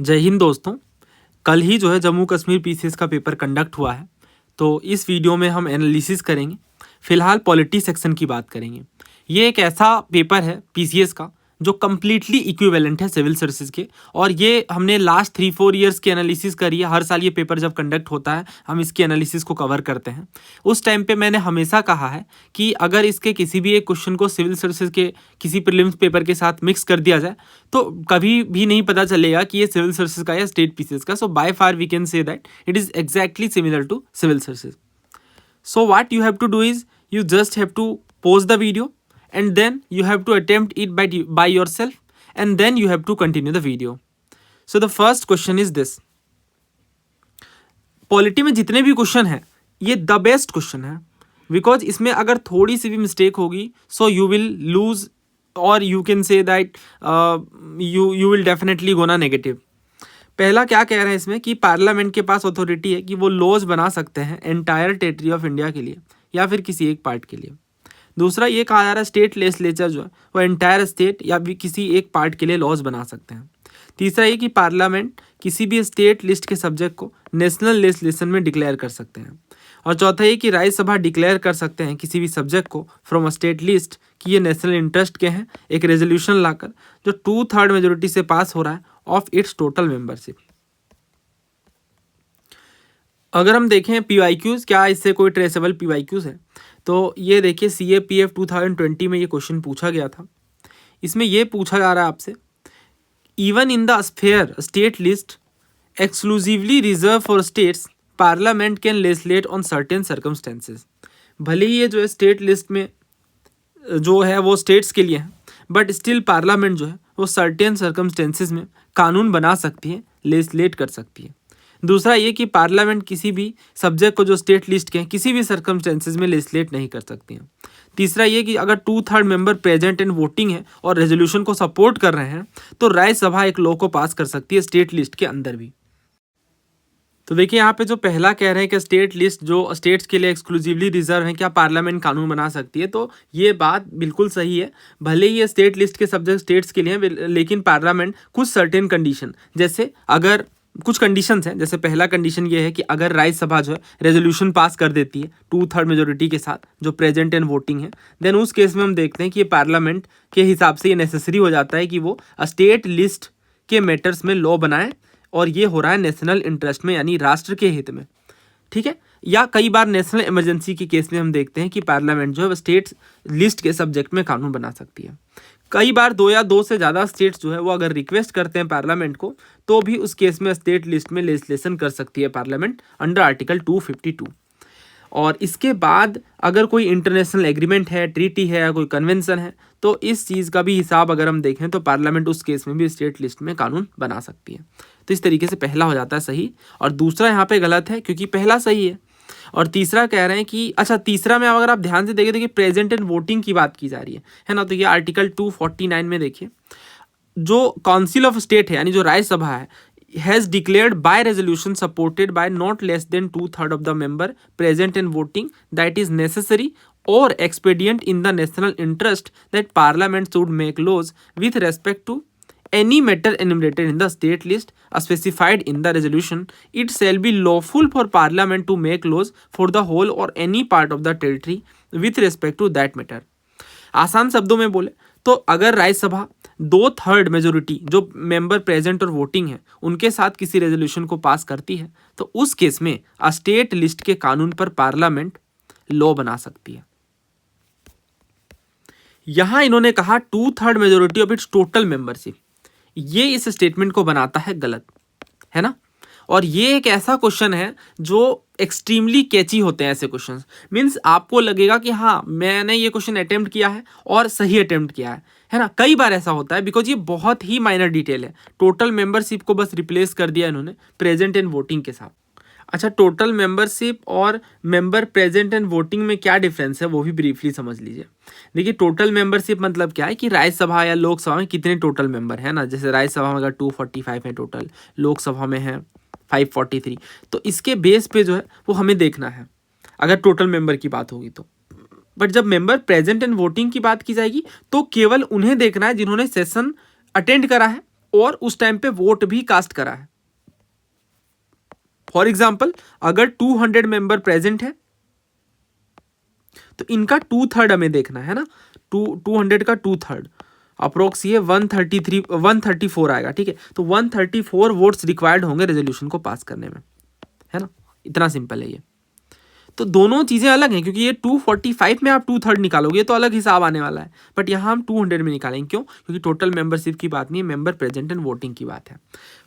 जय हिंद दोस्तों। कल ही जो है जम्मू कश्मीर पीसीएस का पेपर कंडक्ट हुआ है, तो इस वीडियो में हम एनालिसिस करेंगे। फिलहाल पॉलिटी सेक्शन की बात करेंगे। ये एक ऐसा पेपर है पीसीएस का जो कम्प्लीटली इक्विवेलेंट है सिविल सर्विसेज के, और ये हमने लास्ट 3-4 ईयर्स की एनालिसिस करी है। हर साल ये पेपर जब कंडक्ट होता है हम इसकी एनालिसिस को कवर करते हैं। उस टाइम पे मैंने हमेशा कहा है कि अगर इसके किसी भी एक क्वेश्चन को सिविल सर्विसेज के किसी प्रीलिम्स पेपर के साथ मिक्स कर दिया जाए तो कभी भी नहीं पता चलेगा कि ये सिविल सर्विसेज का या स्टेट पीसीएस का। So by far we can say that it is exactly similar to civil services. So what you have to do is you just have to pause the video and then you have to attempt it by yourself and then you have to continue the video. So the first question is this. Polity में जितने भी question हैं ये the best question है, because इसमें अगर थोड़ी सी भी मिस्टेक होगी सो यू विल लूज और you can say that you will definitely gonna negative. पहला क्या कह रहे हैं इसमें कि पार्लियामेंट के पास अथॉरिटी है कि वो लॉज बना सकते हैं एंटायर टेरिटरी ऑफ इंडिया के लिए या फिर किसी एक पार्ट के लिए। दूसरा ये कहा जा रहा है स्टेट लेजिस्लेचर जो है वो एंटायर स्टेट या भी किसी एक पार्ट के लिए लॉज बना सकते हैं। तीसरा ये कि पार्लियामेंट किसी भी स्टेट लिस्ट के सब्जेक्ट को नेशनल लेजिस्लेशन में डिक्लेयर कर सकते हैं। और चौथा ये कि राज्यसभा डिक्लेयर कर सकते हैं किसी भी सब्जेक्ट को फ्रॉम स्टेट लिस्ट कि ये नेशनल इंटरेस्ट के हैं, एक रेजोल्यूशन लाकर जो 2/3 मेजोरिटी से पास हो रहा है ऑफ इट्स टोटल मेंबरशिप। अगर हम देखें पीवाईक्यूज, क्या इससे कोई ट्रेसेबल पीवाईक्यूज है, तो ये देखिए CAPF 2020 में ये क्वेश्चन पूछा गया था। इसमें ये पूछा जा रहा है आपसे, even in the sphere state list exclusively reserve for states parliament can legislate on certain circumstances. भले ही ये जो है स्टेट लिस्ट में जो है वो स्टेट्स के लिए है, बट स्टिल पार्लियामेंट जो है वो सर्टेन सर्कमस्टेंसेस में कानून बना सकती है, लेजिस्लेट कर सकती है। दूसरा ये कि पार्लियामेंट किसी भी सब्जेक्ट को जो स्टेट लिस्ट के हैं किसी भी सर्कमस्टेंसेस में लेजिस्लेट नहीं कर सकती हैं। तीसरा ये कि अगर 2/3 मेंबर प्रेजेंट एंड वोटिंग है और रेजोल्यूशन को सपोर्ट कर रहे हैं तो राज्यसभा एक लॉ को पास कर सकती है स्टेट लिस्ट के अंदर भी। तो देखिए यहाँ पे जो पहला कह रहे हैं कि स्टेट लिस्ट जो स्टेट्स के लिए एक्सक्लूसिवली रिजर्व है, क्या पार्लियामेंट कानून बना सकती है, तो ये बात बिल्कुल सही है। भले ही ये स्टेट लिस्ट के सब्जेक्ट स्टेट्स के लिए हैं, लेकिन पार्लियामेंट कुछ सर्टेन कंडीशन, जैसे अगर कुछ कंडीशंस हैं, जैसे पहला कंडीशन ये है कि अगर राज्यसभा जो है रेजोल्यूशन पास कर देती है 2/3 मेजोरिटी के साथ जो प्रेजेंट एंड वोटिंग है, देन उस केस में हम देखते हैं कि ये पार्लियामेंट के हिसाब से ये नेसेसरी हो जाता है कि वो स्टेट लिस्ट के मैटर्स में लॉ बनाए, और ये हो रहा है नेशनल इंटरेस्ट में, यानी राष्ट्र के हित में। ठीक है। या कई बार नेशनल इमरजेंसी के केस में हम देखते हैं कि पार्लियामेंट जो है स्टेट लिस्ट के सब्जेक्ट में कानून बना सकती है। कई बार 2 या 2 से ज़्यादा स्टेट्स जो है वो अगर रिक्वेस्ट करते हैं पार्लियामेंट को तो भी उस केस में स्टेट लिस्ट में लेजिस्लेशन कर सकती है पार्लियामेंट अंडर आर्टिकल 252। और इसके बाद अगर कोई इंटरनेशनल एग्रीमेंट है, ट्रीटी है या कोई कन्वेंशन है, तो इस चीज़ का भी हिसाब अगर हम देखें तो पार्लियामेंट उस केस में भी स्टेट लिस्ट में कानून बना सकती है। तो इस तरीके से पहला हो जाता है सही, और दूसरा यहाँ पे गलत है क्योंकि पहला सही है। और तीसरा कह रहे हैं कि अच्छा, तीसरा में अगर आप ध्यान से देखें, प्रेजेंट एंड वोटिंग की बात की जा रही है ना, तो ये आर्टिकल 249 में देखिए, जो काउंसिल ऑफ स्टेट है यानी जो राज्यसभा है, has declared by resolution supported by not less than 2/3 of the member present and voting that is necessary or expedient in the national interest that parliament should make laws with respect to any matter enumerated in the state list specified in the resolution. It shall be lawful for parliament to make laws for the whole or any part of the territory with respect to that matter. आसान शब्दों में बोले तो अगर Rajya Sabha 2/3 majority जो member present और voting है उनके साथ किसी रेजोल्यूशन को पास करती है तो उस केस में स्टेट लिस्ट के कानून पर पार्लियामेंट लॉ बना सकती है। यहां इन्होंने कहा 2/3 majority of its total membership, ये इस स्टेटमेंट को बनाता है गलत, है ना। और ये एक ऐसा क्वेश्चन है जो एक्सट्रीमली कैची होते हैं ऐसे क्वेश्चंस, मीन्स आपको लगेगा कि हाँ मैंने ये क्वेश्चन अटेम्प्ट किया है और सही अटेम्प्ट किया है ना। कई बार ऐसा होता है बिकॉज ये बहुत ही माइनर डिटेल है। टोटल मेंबरशिप को बस रिप्लेस कर दिया इन्होंने प्रेजेंट एंड वोटिंग के साथ। अच्छा, टोटल मेंबरशिप और मेंबर प्रेजेंट एंड वोटिंग में क्या डिफरेंस है वो भी ब्रीफली समझ लीजिए। देखिए, टोटल मेंबरशिप मतलब क्या है कि राज्यसभा या लोकसभा में कितने टोटल मेंबर है ना, जैसे राज्यसभा में अगर 245 है टोटल, लोकसभा में है 543, तो इसके बेस पे जो है वो हमें देखना है अगर टोटल मेंबर की बात होगी तो। बट जब मेंबर प्रेजेंट एंड वोटिंग की बात की जाएगी तो केवल उन्हें देखना है जिन्होंने सेशन अटेंड करा है और उस टाइम पे वोट भी कास्ट करा है। फॉर एग्जाम्पल अगर 200 मेंबर प्रेजेंट है तो इनका 2/3 हमें देखना है ना, 200 का 2/3 अप्रोक्स ये 134 आएगा, ठीक है। तो 134 वोट्स रिक्वायर्ड होंगे रेजोल्यूशन को पास करने में, है ना, इतना सिंपल है ये। तो दोनों चीज़ें अलग हैं, क्योंकि ये 245 में आप 2/3 निकालोगे तो अलग हिसाब आने वाला है, बट यहाँ हम 200 में निकालेंगे। क्यों? क्योंकि टोटल मेंबरशिप की बात नहीं है, मेंबर प्रेजेंट एंड वोटिंग की बात है।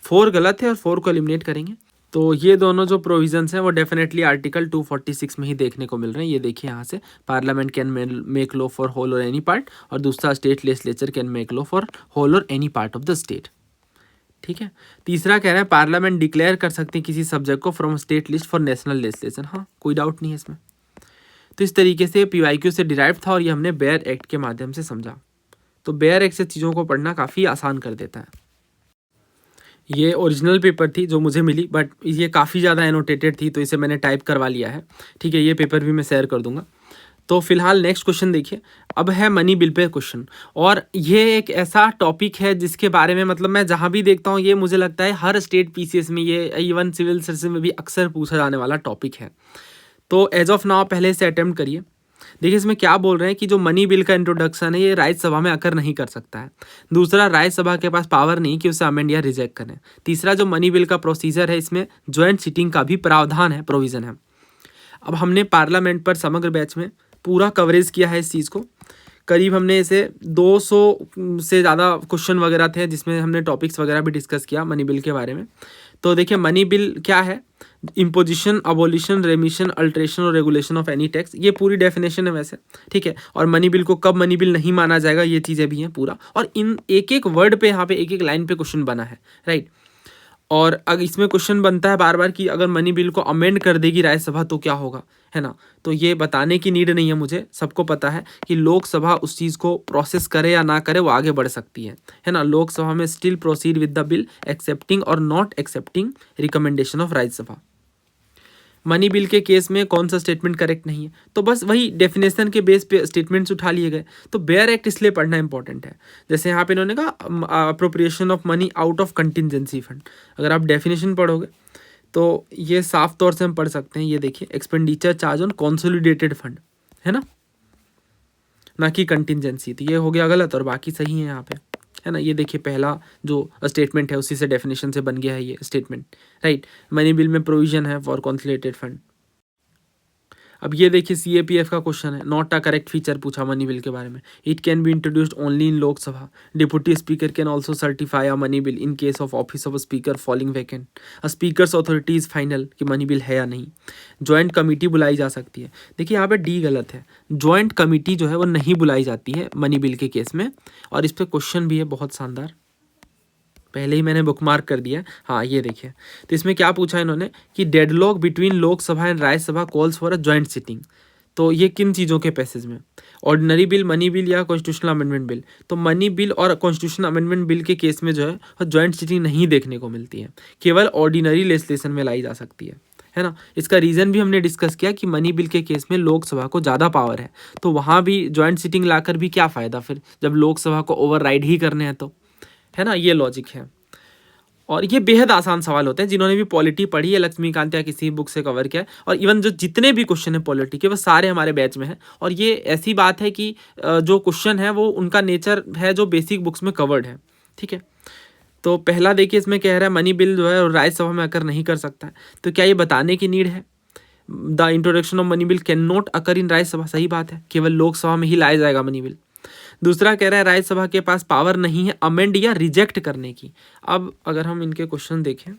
4 गलत है और 4 को एलिमिनेट करेंगे। तो ये दोनों जो प्रोविजंस हैं वो डेफिनेटली आर्टिकल 246 में ही देखने को मिल रहे हैं। ये देखिए यहाँ से, parliament can make law for whole or any part, और दूसरा state legislature can make law for whole or any part of the state, ठीक है। तीसरा कह रहा है पार्लियामेंट डिक्लेयर कर सकते हैं किसी सब्जेक्ट को from state list for national legislation. हाँ, कोई डाउट नहीं है इसमें। तो इस तरीके से पीवाईक्यू से डिराइव था और ये हमने बेयर एक्ट के माध्यम से समझा। तो बेयर एक्ट से चीज़ों को पढ़ना काफ़ी आसान कर देता है। ये ओरिजिनल पेपर थी जो मुझे मिली, बट ये काफ़ी ज़्यादा एनोटेटेड थी तो इसे मैंने टाइप करवा लिया है, ठीक है। ये पेपर भी मैं शेयर कर दूंगा। तो फिलहाल नेक्स्ट क्वेश्चन देखिए। अब है मनी बिल पे क्वेश्चन, और ये एक ऐसा टॉपिक है जिसके बारे में मतलब मैं जहाँ भी देखता हूँ ये मुझे लगता है हर स्टेट पीसीएस में, ये इवन सिविल सर्विस में भी अक्सर पूछा जाने वाला टॉपिक है। तो एज ऑफ नाउ पहले से अटेम्प्ट करिए। देखिए इसमें क्या बोल रहे हैं कि जो मनी बिल का इंट्रोडक्शन है ये राज्यसभा में आकर नहीं कर सकता है। दूसरा, राज्यसभा के पास पावर नहीं कि उसे अमेंड या रिजेक्ट करें। तीसरा, जो मनी बिल का प्रोसीजर है इसमें ज्वाइंट सीटिंग का भी प्रावधान है, प्रोविजन है। अब हमने पार्लियामेंट पर समग्र बैच में पूरा कवरेज किया है इस चीज़ को। करीब हमने इसे 200 से ज़्यादा क्वेश्चन वगैरह थे जिसमें हमने टॉपिक्स वगैरह भी डिस्कस किया मनी बिल के बारे में। तो देखिए मनी बिल क्या है, इम्पोजिशन, अबोलिशन, रेमिशन, अल्ट्रेशन और रेगुलेशन ऑफ एनी टैक्स, ये पूरी डेफिनेशन है वैसे, ठीक है। और मनी बिल को कब मनी बिल नहीं माना जाएगा ये चीज़ें भी हैं पूरा, और इन एक एक वर्ड पे यहाँ पे एक एक लाइन पे क्वेश्चन बना है, राइट। और अगर इसमें क्वेश्चन बनता है बार बार कि अगर मनी बिल को अमेंड कर देगी राज्यसभा तो क्या होगा, है ना। तो ये बताने की नीड नहीं है मुझे, सबको पता है कि लोकसभा उस चीज़ को प्रोसेस करे या ना करे वो आगे बढ़ सकती है ना। लोकसभा में still proceed with the bill accepting or not accepting recommendation of Rajya Sabha. Money bill के केस में कौन सा स्टेटमेंट करेक्ट नहीं है, तो बस वही डेफिनेशन के बेस पे स्टेटमेंट्स उठा लिए गए। तो बेयर एक्ट इसलिए पढ़ना इंपॉर्टेंट है। जैसे यहाँ पे इन्होंने कहा appropriation of money out of contingency fund, अगर आप डेफिनेशन पढ़ोगे तो ये साफ तौर से हम पढ़ सकते हैं। ये देखिए, expenditure charge on consolidated fund, है ना कि कंटिजेंसी। तो ये हो गया गलत और बाकी सही है यहाँ पे, है ना। ये देखिए पहला जो स्टेटमेंट है उसी से डेफिनेशन से बन गया है ये स्टेटमेंट, राइट। मनी बिल में प्रोविजन है फॉर कॉन्सोलिडेटेड फंड। अब ये देखिए सीएपीएफ का क्वेश्चन है, नॉट अ करेक्ट फीचर पूछा मनी बिल के बारे में। It can be introduced only in Lok Sabha. Deputy speaker can also certify a money bill in case of office of speaker falling vacant. A speakers authority is final कि money bill है या नहीं। Joint committee बुलाई जा सकती है। देखिए यहाँ पे डी गलत है, ज्वाइंट कमेटी जो है वो नहीं बुलाई जाती है मनी बिल के केस में, और इस पर क्वेश्चन भी है बहुत शानदार, पहले ही मैंने बुकमार्क कर दिया। हाँ ये देखिए, तो इसमें क्या पूछा इन्होंने कि deadlock between Lok Sabha and Rajya Sabha calls for a joint sitting. तो ये किन चीज़ों के पैसेज में, ऑर्डिनरी बिल, मनी बिल या कॉन्स्टिट्यूशनल अमेंडमेंट बिल। तो मनी बिल और कॉन्स्टिट्यूशनल अमेंडमेंट बिल के केस में जो है जॉइंट सिटिंग नहीं देखने को मिलती है, केवल ऑर्डिनरी लेजिस्लेशन में लाई जा सकती है ना। इसका रीज़न भी हमने डिस्कस किया कि मनी बिल के केस में लोकसभा को ज़्यादा पावर है, तो वहाँ भी जॉइंट सिटिंग लाकर भी क्या फ़ायदा फिर, जब लोकसभा को ओवरराइड ही करने हैं तो, है ना। ये लॉजिक है। और ये बेहद आसान सवाल होते हैं, जिन्होंने भी पॉलिटी पढ़ी है लक्ष्मीकांत या किसी बुक से कवर किया है, और इवन जो जितने भी क्वेश्चन है पॉलिटी के वो सारे हमारे बैच में हैं। और ये ऐसी बात है कि जो क्वेश्चन है वो उनका नेचर है जो बेसिक बुक्स में कवर्ड है, ठीक है। तो पहला देखिए इसमें कह रहा है मनी बिल जो है राज्यसभा में आकर नहीं कर सकता है, तो क्या ये बताने की नीड है। The introduction of money bill can not occur in Rajya Sabha, सही बात है, केवल लोकसभा में ही लाया जाएगा मनी बिल। दूसरा कह रहा है राज्यसभा के पास पावर नहीं है अमेंड या रिजेक्ट करने की। अब अगर हम इनके क्वेश्चन देखें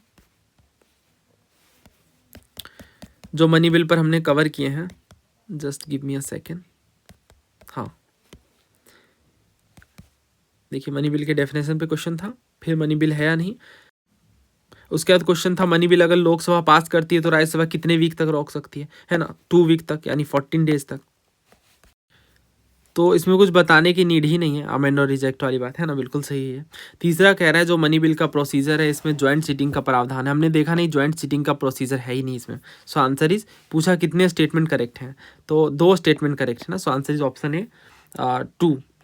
जो मनी बिल पर हमने कवर किए हैं, just give me a second. हाँ देखिए, मनी बिल के डेफिनेशन पे क्वेश्चन था, फिर मनी बिल है या नहीं, उसके बाद क्वेश्चन था मनी बिल अगर लोकसभा पास करती है तो राज्यसभा कितने वीक तक रोक सकती है ना, 2 वीक तक, यानी 14 डेज तक। तो इसमें कुछ बताने की नीड ही नहीं है, अमेंड और रिजेक्ट वाली बात, है ना, बिल्कुल सही है। तीसरा कह रहा है जो मनी बिल का प्रोसीजर है इसमें ज्वाइंट सीटिंग का प्रावधान है, हमने देखा नहीं ज्वाइंट सीटिंग का प्रोसीजर है ही नहीं इसमें। सो आंसर इज, पूछा कितने स्टेटमेंट करेक्ट हैं, तो 2 स्टेटमेंट करेक्ट है ना। So answer is option A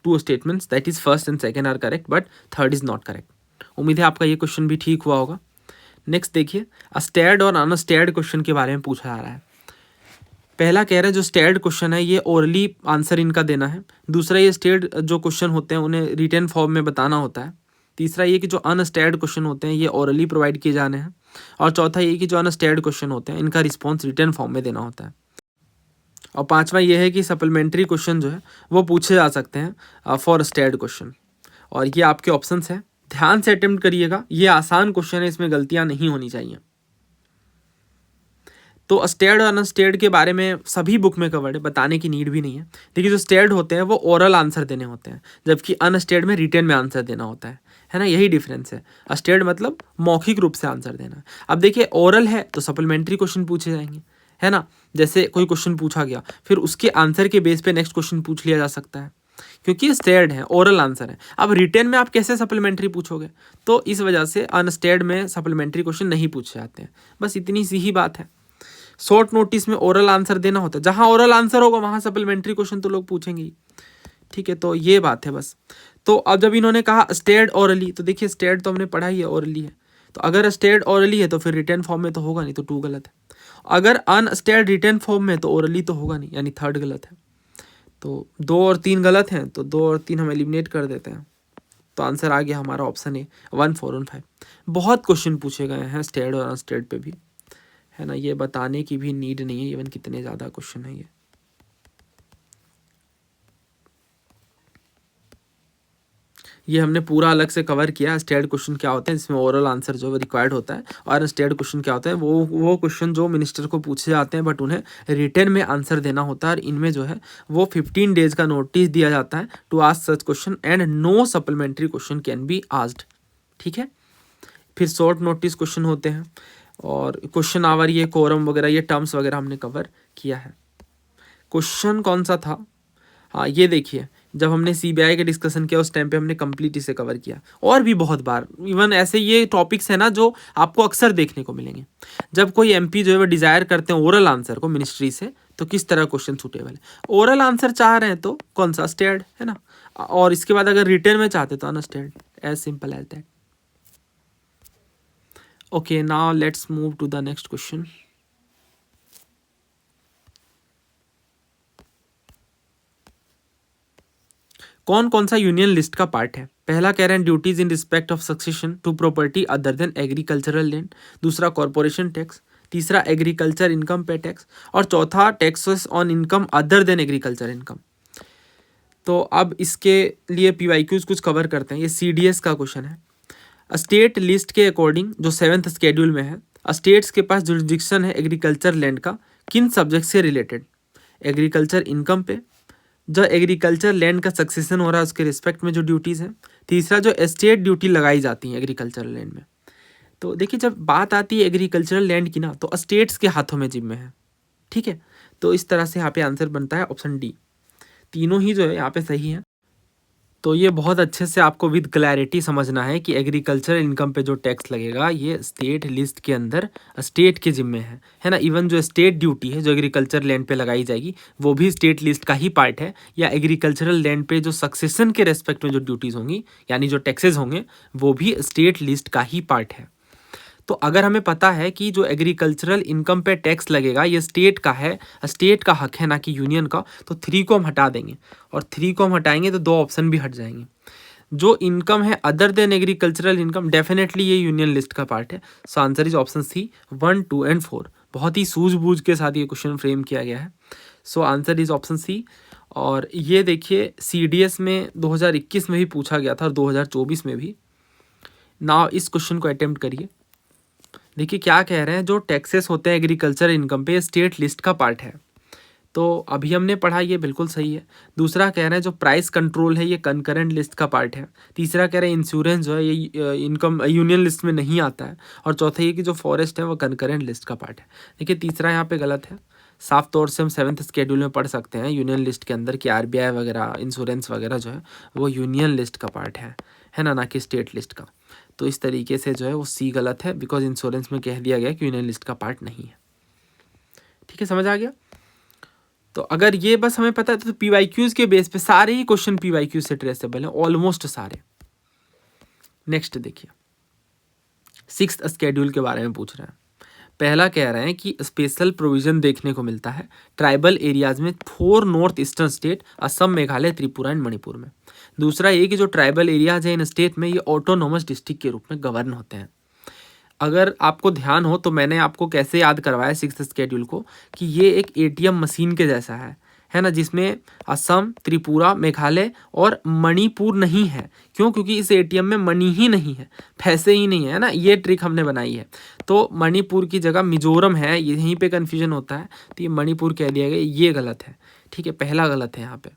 2 statements, that is first and second are correct but third is not correct. उम्मीद है आपका ये क्वेश्चन भी ठीक हुआ होगा। नेक्स्ट देखिए, स्टेयर्ड और अनस्टेयर्ड क्वेश्चन के बारे में पूछा जा रहा है। पहला कह रहा है जो स्टेयर्ड क्वेश्चन है ये ओरली आंसर इनका देना है। दूसरा, ये स्टेयर्ड जो क्वेश्चन होते हैं उन्हें रिटन फॉर्म में बताना होता है। तीसरा ये कि जो अनस्टेयर्ड क्वेश्चन होते हैं ये ओरली प्रोवाइड किए जाने हैं। और चौथा ये कि जो अनस्टेयर्ड क्वेश्चन होते हैं इनका रिस्पॉन्स रिटन फॉर्म में देना होता है। और पांचवा ये है कि सप्लीमेंट्री क्वेश्चन जो है वो पूछे जा सकते हैं फॉर स्टेयर्ड क्वेश्चन। और ये आपके ऑप्शंस हैं, ध्यान से अटेम्प्ट करिएगा, ये आसान क्वेश्चन है, इसमें गलतियां नहीं होनी चाहिए। तो स्टेयर्ड और अनस्टेयर्ड के बारे में सभी बुक में कवर्ड है, बताने की नीड भी नहीं है। देखिए जो स्टेयर्ड होते हैं वो ओरल आंसर देने होते हैं, जबकि अनस्टेयर्ड में रिटन में आंसर देना होता है ना, यही डिफरेंस है। स्टेयर्ड मतलब मौखिक रूप से आंसर देना। अब देखिए ओरल है तो सप्लीमेंट्री क्वेश्चन पूछे जाएंगे, है ना, जैसे कोई क्वेश्चन पूछा गया फिर उसके आंसर के बेस पे नेक्स्ट क्वेश्चन पूछ लिया जा सकता है, क्योंकि स्टेयर्ड है, ओरल आंसर है। अब रिटन में आप कैसे सप्लीमेंट्री पूछोगे, तो इस वजह से अनस्टेयर्ड में सप्लीमेंट्री क्वेश्चन नहीं पूछे जाते हैं। बस इतनी सी ही बात है। शॉर्ट नोटिस में ओरल आंसर देना होता है, जहां ओरल आंसर होगा वहां सप्लीमेंट्री क्वेश्चन तो लोग पूछेंगे ही, ठीक है। तो ये बात है बस। तो अब जब इन्होंने कहा स्टेयर्ड ओरली, तो देखिए स्टेयर्ड तो हमने पढ़ा ही है, ओरली है, तो अगर स्टेयर्ड ओरली है तो फिर रिटन फॉर्म में तो होगा नहीं, तो 2 गलत है। अगर अनस्टेयर्ड रिटन फॉर्म में तो ओरली तो होगा नहीं, यानी 3rd गलत है। तो 2 और 3 गलत हैं, तो 2 और 3 हम एलिमिनेट कर देते हैं। तो आंसर आ गया हमारा ऑप्शन ए 1, 4 और 5। बहुत क्वेश्चन पूछे गए हैं स्टेयर्ड और अनस्टेयर्ड पे भी, है ना, ये बताने की भी नीड नहीं है इवन कितने ज़्यादा क्वेश्चन है ये हमने पूरा अलग से कवर किया। स्टेयर्ड क्वेश्चन क्या होते हैं, इसमें ओरल आंसर जो रिक्वायर्ड होता है, और स्टेयर्ड क्वेश्चन क्या होता है, वो क्वेश्चन जो मिनिस्टर को पूछे जाते हैं बट उन्हें रिटन में आंसर देना होता है, और इनमें जो है वो 15 डेज का नोटिस दिया जाता है to ask such question and no supplementary question can be asked, ठीक है। फिर शॉर्ट नोटिस क्वेश्चन होते हैं, और क्वेश्चन आवर, ये कोरम वगैरह, ये टर्म्स वगैरह हमने कवर किया है। क्वेश्चन कौन सा था, हाँ ये देखिए, जब हमने सीबीआई के डिस्कशन किया उस टाइम पे हमने कंप्लीट इसे कवर किया, और भी बहुत बार। इवन ऐसे ये टॉपिक्स है ना जो आपको अक्सर देखने को मिलेंगे। जब कोई एमपी जो है वो डिजायर करते हैं ओरल आंसर को मिनिस्ट्री से, तो किस तरह क्वेश्चन सूटेबल है। ओरल आंसर चाह रहे हैं तो कौन सा, स्टेयर्ड, है ना, और इसके बाद अगर रिटर्न में चाहते तो unstarred, as simple as that. Okay, now let's move to the next question. कौन कौन सा यूनियन लिस्ट का पार्ट है। पहला कह रहे हैं duties in respect of succession to property other than agricultural land. दूसरा कॉर्पोरेशन टैक्स। तीसरा एग्रीकल्चर इनकम पे टैक्स। और चौथा taxes on income other than agriculture income. तो अब इसके लिए पीवाईक्यूज कुछ कवर करते हैं। ये सीडीएस का क्वेश्चन है। स्टेट लिस्ट के अकॉर्डिंग जो 7th शेड्यूल में है, स्टेट्स के पास जुरिडिक्शन है एग्रीकल्चर लैंड का किन सब्जेक्ट से रिलेटेड। एग्रीकल्चर इनकम पे, जो एग्रीकल्चर लैंड का सक्सेशन हो रहा है उसके रिस्पेक्ट में जो ड्यूटीज़ हैं। तीसरा जो एस्टेट ड्यूटी लगाई जाती है एग्रीकल्चर लैंड में। तो देखिए जब बात आती है एग्रीकल्चरल लैंड की ना, तो स्टेट्स के हाथों में जिम्मे है, ठीक है। तो इस तरह से यहाँ पे आंसर बनता है ऑप्शन डी। तीनों ही जो है यहाँ पे सही है। तो ये बहुत अच्छे से आपको विद क्लैरिटी समझना है कि एग्रीकल्चर इनकम पे जो टैक्स लगेगा ये स्टेट लिस्ट के अंदर स्टेट के जिम्मे है ना। इवन जो स्टेट ड्यूटी है जो एग्रीकल्चर लैंड पे लगाई जाएगी वो भी स्टेट लिस्ट का ही पार्ट है, या एग्रीकल्चरल लैंड पे जो सक्सेशन के रेस्पेक्ट में जो ड्यूटीज़ होंगी यानी जो टैक्सेस होंगे वो भी स्टेट लिस्ट का ही पार्ट है। तो अगर हमें पता है कि जो एग्रीकल्चरल इनकम पे टैक्स लगेगा ये स्टेट का है, स्टेट का हक है ना कि यूनियन का, तो 3 को हम हटा देंगे, और 3 को हम हटाएंगे तो 2 ऑप्शन भी हट जाएंगे। जो इनकम है other than agricultural income, definitely ये यूनियन लिस्ट का पार्ट है। So answer is option C 1, 2 and 4। बहुत ही सूझबूझ के साथ ये क्वेश्चन फ्रेम किया गया है। So answer is option C. और ये देखिए सीडीएस में 2021 में भी पूछा गया था और 2024 में भी। नाउ इस क्वेश्चन को अटेम्प्ट करिए। देखिए क्या कह रहे हैं, जो टैक्सेस होते हैं एग्रीकल्चर इनकम पे स्टेट लिस्ट का पार्ट है। तो अभी हमने पढ़ा ये बिल्कुल सही है। दूसरा कह रहे हैं जो प्राइस कंट्रोल है ये कंकरेंट लिस्ट का पार्ट है। तीसरा कह रहे हैं इंश्योरेंस जो है ये इनकम यूनियन लिस्ट में नहीं आता है। और चौथा ये कि जो फॉरेस्ट है वो कंकरेंट लिस्ट का पार्ट है। देखिए तीसरा यहाँ पे गलत है। साफ तौर से हम 7th शेड्यूल में पढ़ सकते हैं यूनियन लिस्ट के अंदर कि आरबीआई वगैरह इंश्योरेंस वगैरह जो है वो यूनियन लिस्ट का पार्ट है ना कि स्टेट लिस्ट का। तो इस तरीके से जो है वो सी गलत है, बिकॉज इंश्योरेंस में कह दिया गया कि यूनियन लिस्ट का पार्ट नहीं है। ठीक है, समझ आ गया। तो अगर ये बस हमें पता है तो पीवाईक्यूज के बेस पे सारे ही क्वेश्चन पीवाईक्यूज से ट्रेसेबल हैं, ऑलमोस्ट सारे। नेक्स्ट देखिए, सिक्स्थ स्केड्यूल के बारे में पूछ रहे हैं। पहला कह रहे हैं कि स्पेशल प्रोविजन देखने को मिलता है ट्राइबल एरियाज में 4 north eastern state Assam, Meghalaya, Tripura and Manipur में। दूसरा ये कि जो ट्राइबल एरियाज है इन स्टेट में ये ऑटोनोमस डिस्ट्रिक्ट के रूप में गवर्न होते हैं। अगर आपको ध्यान हो तो मैंने आपको कैसे याद करवाया सिक्स्थ स्केड्यूल को कि ये एक एटीएम मशीन के जैसा है ना, जिसमें असम, त्रिपुरा, मेघालय और मणिपुर नहीं है। क्यों? क्योंकि इस एटीएम में मनी ही नहीं है, पैसे ही नहीं है ना, ये ट्रिक हमने बनाई है। तो मणिपुर की जगह मिजोरम है, यहीं पे कन्फ्यूजन होता है, तो ये मणिपुर कह दिया गया, ये गलत है। ठीक है, पहला गलत है यहाँ पे।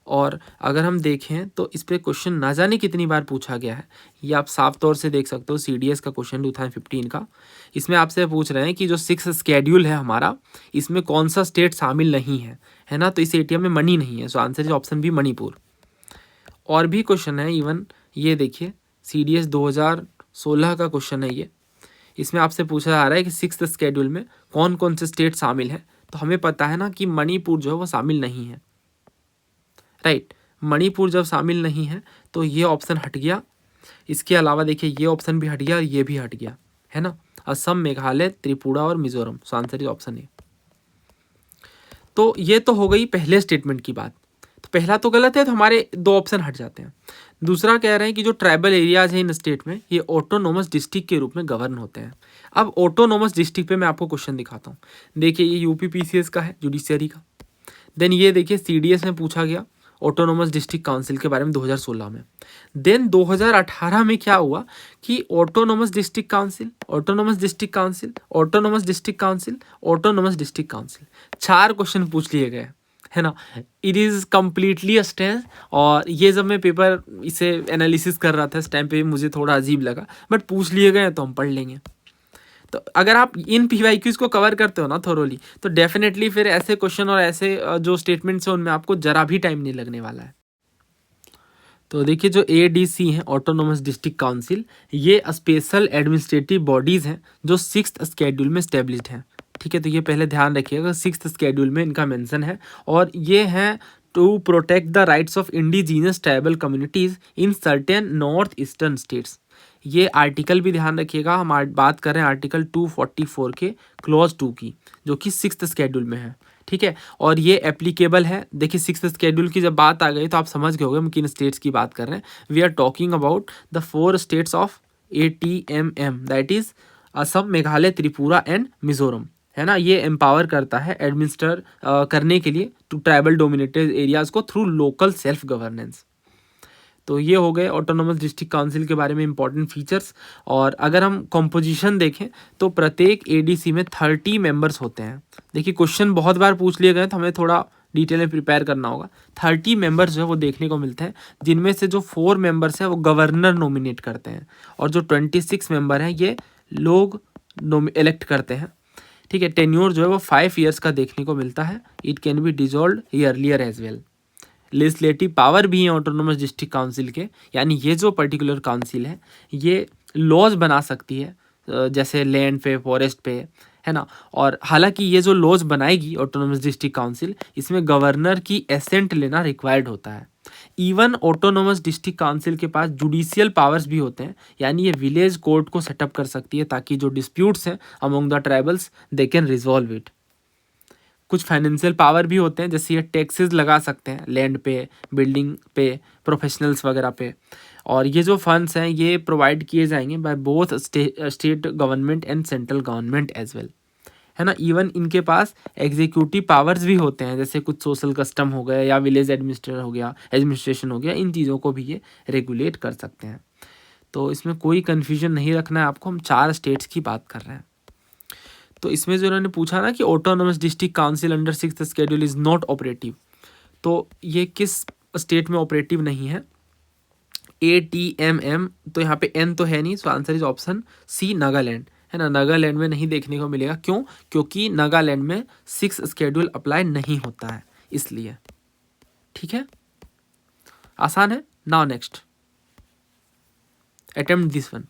और अगर हम देखें तो इस पर क्वेश्चन ना जाने कितनी बार पूछा गया है, ये आप साफ तौर से देख सकते हो। CDS का क्वेश्चन 2015 का, इसमें आपसे पूछ रहे हैं कि जो सिक्स्थ स्केड्यूल है हमारा, इसमें कौन सा स्टेट शामिल नहीं है ना, तो इस एटीएम में मनी नहीं है, so answer is option B Manipur. और भी क्वेश्चन है, इवन ये देखिए CDS 2016 का क्वेश्चन है ये, इसमें आपसे पूछा जा रहा है कि सिक्स्थ स्केड्यूल में कौन कौन से स्टेट शामिल है, तो हमें पता है ना कि मणिपुर जो है वो शामिल नहीं है, राइट। मणिपुर जब शामिल नहीं है तो ये ऑप्शन हट गया। इसके अलावा देखिए ये ऑप्शन भी हट गया और ये भी हट गया, है ना, असम, मेघालय, त्रिपुरा और मिजोरम। सो आंसर इज ऑप्शन ए। तो ये तो हो गई पहले स्टेटमेंट की बात। तो पहला तो गलत है, तो हमारे 2 ऑप्शन हट जाते हैं। दूसरा कह रहे हैं कि जो ट्राइबल एरियाज है इन स्टेट में ये ऑटोनोमस डिस्ट्रिक्ट के रूप में गवर्न होते हैं। अब ऑटोनोमस डिस्ट्रिक्ट पे मैं आपको क्वेश्चन दिखाता हूँ। देखिए ये UPPCS का है, जुडिशियरी का। देन ये देखिए CDS में पूछा गया ऑटोनोमस डिस्ट्रिक्ट काउंसिल के बारे में 2016 में। देन 2018 में क्या हुआ कि autonomous district council, autonomous district council, autonomous district council, autonomous district council, 4 question पूछ लिए गए, है ना। It is completely a strength. और ये जब मैं पेपर इसे एनालिसिस कर रहा था इस टाइम पे मुझे थोड़ा अजीब लगा, बट पूछ लिए गए तो हम पढ़ लेंगे। तो अगर आप इन PYQs को कवर करते हो ना थोरोली, तो डेफिनेटली फिर ऐसे क्वेश्चन और ऐसे जो स्टेटमेंट्स हैं उनमें आपको जरा भी टाइम नहीं लगने वाला है। तो देखिए जो ADC है ऑटोनोमस डिस्ट्रिक्ट काउंसिल, ये स्पेशल एडमिनिस्ट्रेटिव बॉडीज़ हैं जो सिक्स्थ स्केड्यूल में स्टेब्लिश्ड हैं। ठीक है, तो ये पहले ध्यान रखिएगा, सिक्स्थ स्केड्यूल में इनका मेंशन है। और ये हैं to protect the rights of indigenous tribal communities in certain north eastern states. ये आर्टिकल भी ध्यान रखिएगा, हम बात कर रहे हैं आर्टिकल 244 के क्लॉज 2 की, जो कि सिक्स्थ स्केड्यूल में है। ठीक है, और ये एप्लीकेबल है। देखिए सिक्स्थ स्केड्यूल की जब बात आ गई तो आप समझ गए होंगे हम किन स्टेट्स की बात कर रहे हैं। We are talking about the 4 states of ATMM, that is Assam, Meghalaya, Tripura and Mizoram, है ना। ये एम्पावर करता है एडमिनिस्टर करने के लिए टू ट्राइबल डोमिनेटेड एरियाज को थ्रू लोकल सेल्फ गवर्नेंस। तो ये हो गए ऑटोनोमस डिस्ट्रिक्ट काउंसिल के बारे में इंपॉर्टेंट फीचर्स। और अगर हम कॉम्पोजिशन देखें तो प्रत्येक ADC में 30 मेंबर्स होते हैं। देखिए क्वेश्चन बहुत बार पूछ लिए गए तो हमें थोड़ा डिटेल में प्रिपेयर करना होगा। 30 मेंबर्स जो है वो देखने को मिलते हैं, जिनमें से जो 4 मेंबर्स हैं वो गवर्नर नॉमिनेट करते हैं, और जो 26 मेंबर हैं ये लोग इलेक्ट करते हैं। ठीक है, टेन्योर जो है वो 5 ईयर्स का देखने को मिलता है। It can be dissolve earlier as well. Legislative power भी है ऑटोनोमस डिस्ट्रिक्ट काउंसिल के, यानी ये जो पर्टिकुलर काउंसिल है ये लॉज बना सकती है, जैसे लैंड पे, फॉरेस्ट पे, है ना। और हालांकि ये जो लॉज बनाएगी ऑटोनोमस डिस्ट्रिक्ट काउंसिल, इसमें गवर्नर की एसेंट लेना रिक्वायर्ड होता है। इवन ऑटोनोमस डिस्ट्रिक्ट काउंसिल के पास जुडिशियल पावर्स भी होते हैं, यानी ये विलेज कोर्ट को सेटअप कर सकती है ताकि जो डिस्प्यूट्स हैं among the tribals they can resolve it. कुछ फाइनेंशियल पावर भी होते हैं, जैसे ये टैक्सेस लगा सकते हैं लैंड पे, बिल्डिंग पे, प्रोफेशनल्स वगैरह पे। और ये जो फंड्स हैं ये प्रोवाइड किए जाएंगे by both state government and central government as well, है ना। इवन इनके पास एग्जीक्यूटिव पावर्स भी होते हैं, जैसे कुछ सोशल कस्टम हो गए या विलेज एडमिनिस्ट्रेशन हो गया, इन चीज़ों को भी ये रेगुलेट कर सकते हैं। तो इसमें कोई कन्फ्यूजन नहीं रखना है आपको, हम 4 स्टेट्स की बात कर रहे हैं। तो इसमें जो उन्होंने पूछा ना कि autonomous district council under sixth schedule is not operative, तो ये किस स्टेट में ऑपरेटिव नहीं है? ATMM, तो यहाँ पे N तो है नहीं, सो answer is option C Nagaland, है ना। नागालैंड में नहीं देखने को मिलेगा, क्यों? क्योंकि नागालैंड में सिक्स्थ शेड्यूल अप्लाई नहीं होता है, इसलिए। ठीक है, आसान है। Now next attempt this one.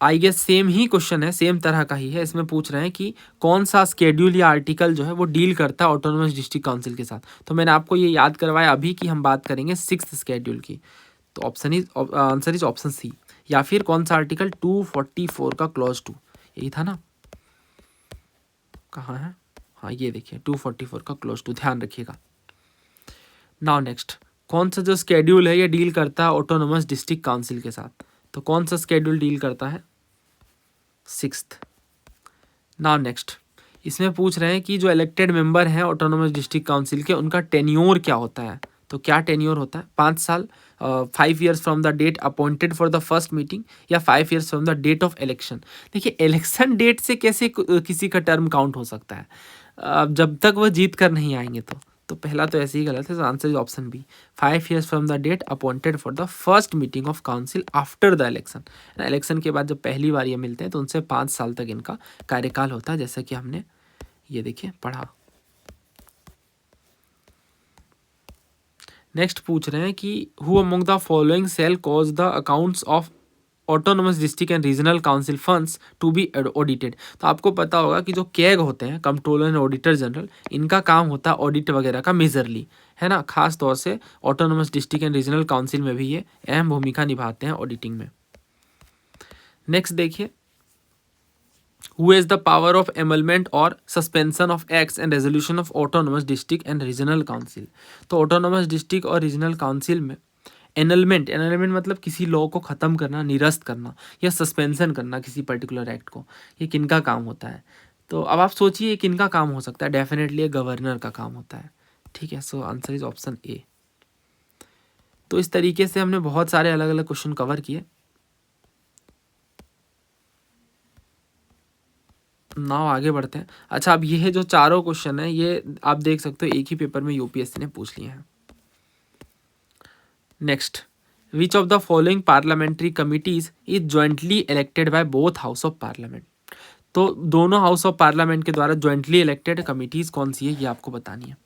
I guess same ही क्वेश्चन है, सेम तरह का ही है। इसमें पूछ रहे हैं कि कौन सा स्केड्यूल या आर्टिकल जो है वो डील करता है ऑटोनोमस डिस्ट्रिक्ट काउंसिल के साथ। तो मैंने आपको ये याद करवाया अभी कि हम बात करेंगे सिक्स्थ स्केड्यूल की। तो option is answer is option C। या फिर कौन सा आर्टिकल 244 का क्लॉज 2, यही था ना, कहाँ है, हाँ ये देखिए 244 का क्लॉज 2, ध्यान रखिएगा। नाउ नेक्स्ट, कौन सा जो स्केड्यूल है ये डील करता है ऑटोनोमस डिस्ट्रिक्ट काउंसिल के साथ, तो कौन सा स्केड्यूल डील करता है, 6th। नाउ नेक्स्ट, इसमें पूछ रहे हैं कि जो इलेक्टेड मेंबर हैं ऑटोनोमस डिस्ट्रिक्ट काउंसिल के, उनका टेन्योर क्या होता है, तो क्या टेन्योर होता है, 5 साल, 5 years from the date appointed for the first meeting, या 5 years from the date of election. देखिए इलेक्शन डेट से कैसे किसी का टर्म काउंट हो सकता है, जब तक वो जीत कर नहीं आएंगे तो पहला तो ऐसे ही गलत है, तो answer is option B, 5 years from the date appointed for the first meeting of council after the election. Election के बाद जब पहली बार ये मिलते हैं तो उनसे 5 साल तक इनका कार्यकाल होता है, जैसा कि हमने ये देखिए पढ़ा। नेक्स्ट पूछ रहे हैं कि who among the following shall cause the accounts of autonomous district and regional council funds to be audited. तो आपको पता होगा कि जो कैग होते हैं, कंट्रोलर एंड ऑडिटर जनरल, इनका काम होता है ऑडिट वगैरह का मेजरली, है ना, खास तौर से autonomous district and regional council में भी ये अहम भूमिका निभाते हैं ऑडिटिंग में। नेक्स्ट देखिए, who has the power of annulment or suspension of acts and resolution of autonomous district and regional council। तो autonomous district और regional council में एनलमेंट मतलब किसी लॉ को ख़त्म करना, निरस्त करना या सस्पेंशन करना किसी पर्टिकुलर एक्ट को, ये किनका काम होता है। तो अब आप सोचिए किनका काम हो सकता है, डेफिनेटली गवर्नर का काम होता है, ठीक है। सो आंसर इज ऑप्शन ए। तो इस तरीके से हमने बहुत सारे अलग अलग क्वेश्चन कवर किए। नाउ आगे बढ़ते हैं। अच्छा, अब ये जो चारों क्वेश्चन है ये आप देख सकते हो एक ही पेपर में यूपीएससी ने पूछ लिए हैं। Next, which of the following parliamentary committees is jointly elected by both house of parliament. तो दोनों हाउस ऑफ पार्लियामेंट के द्वारा ज्वाइंटली इलेक्टेड कमिटीज़ कौन सी है ये आपको बतानी है।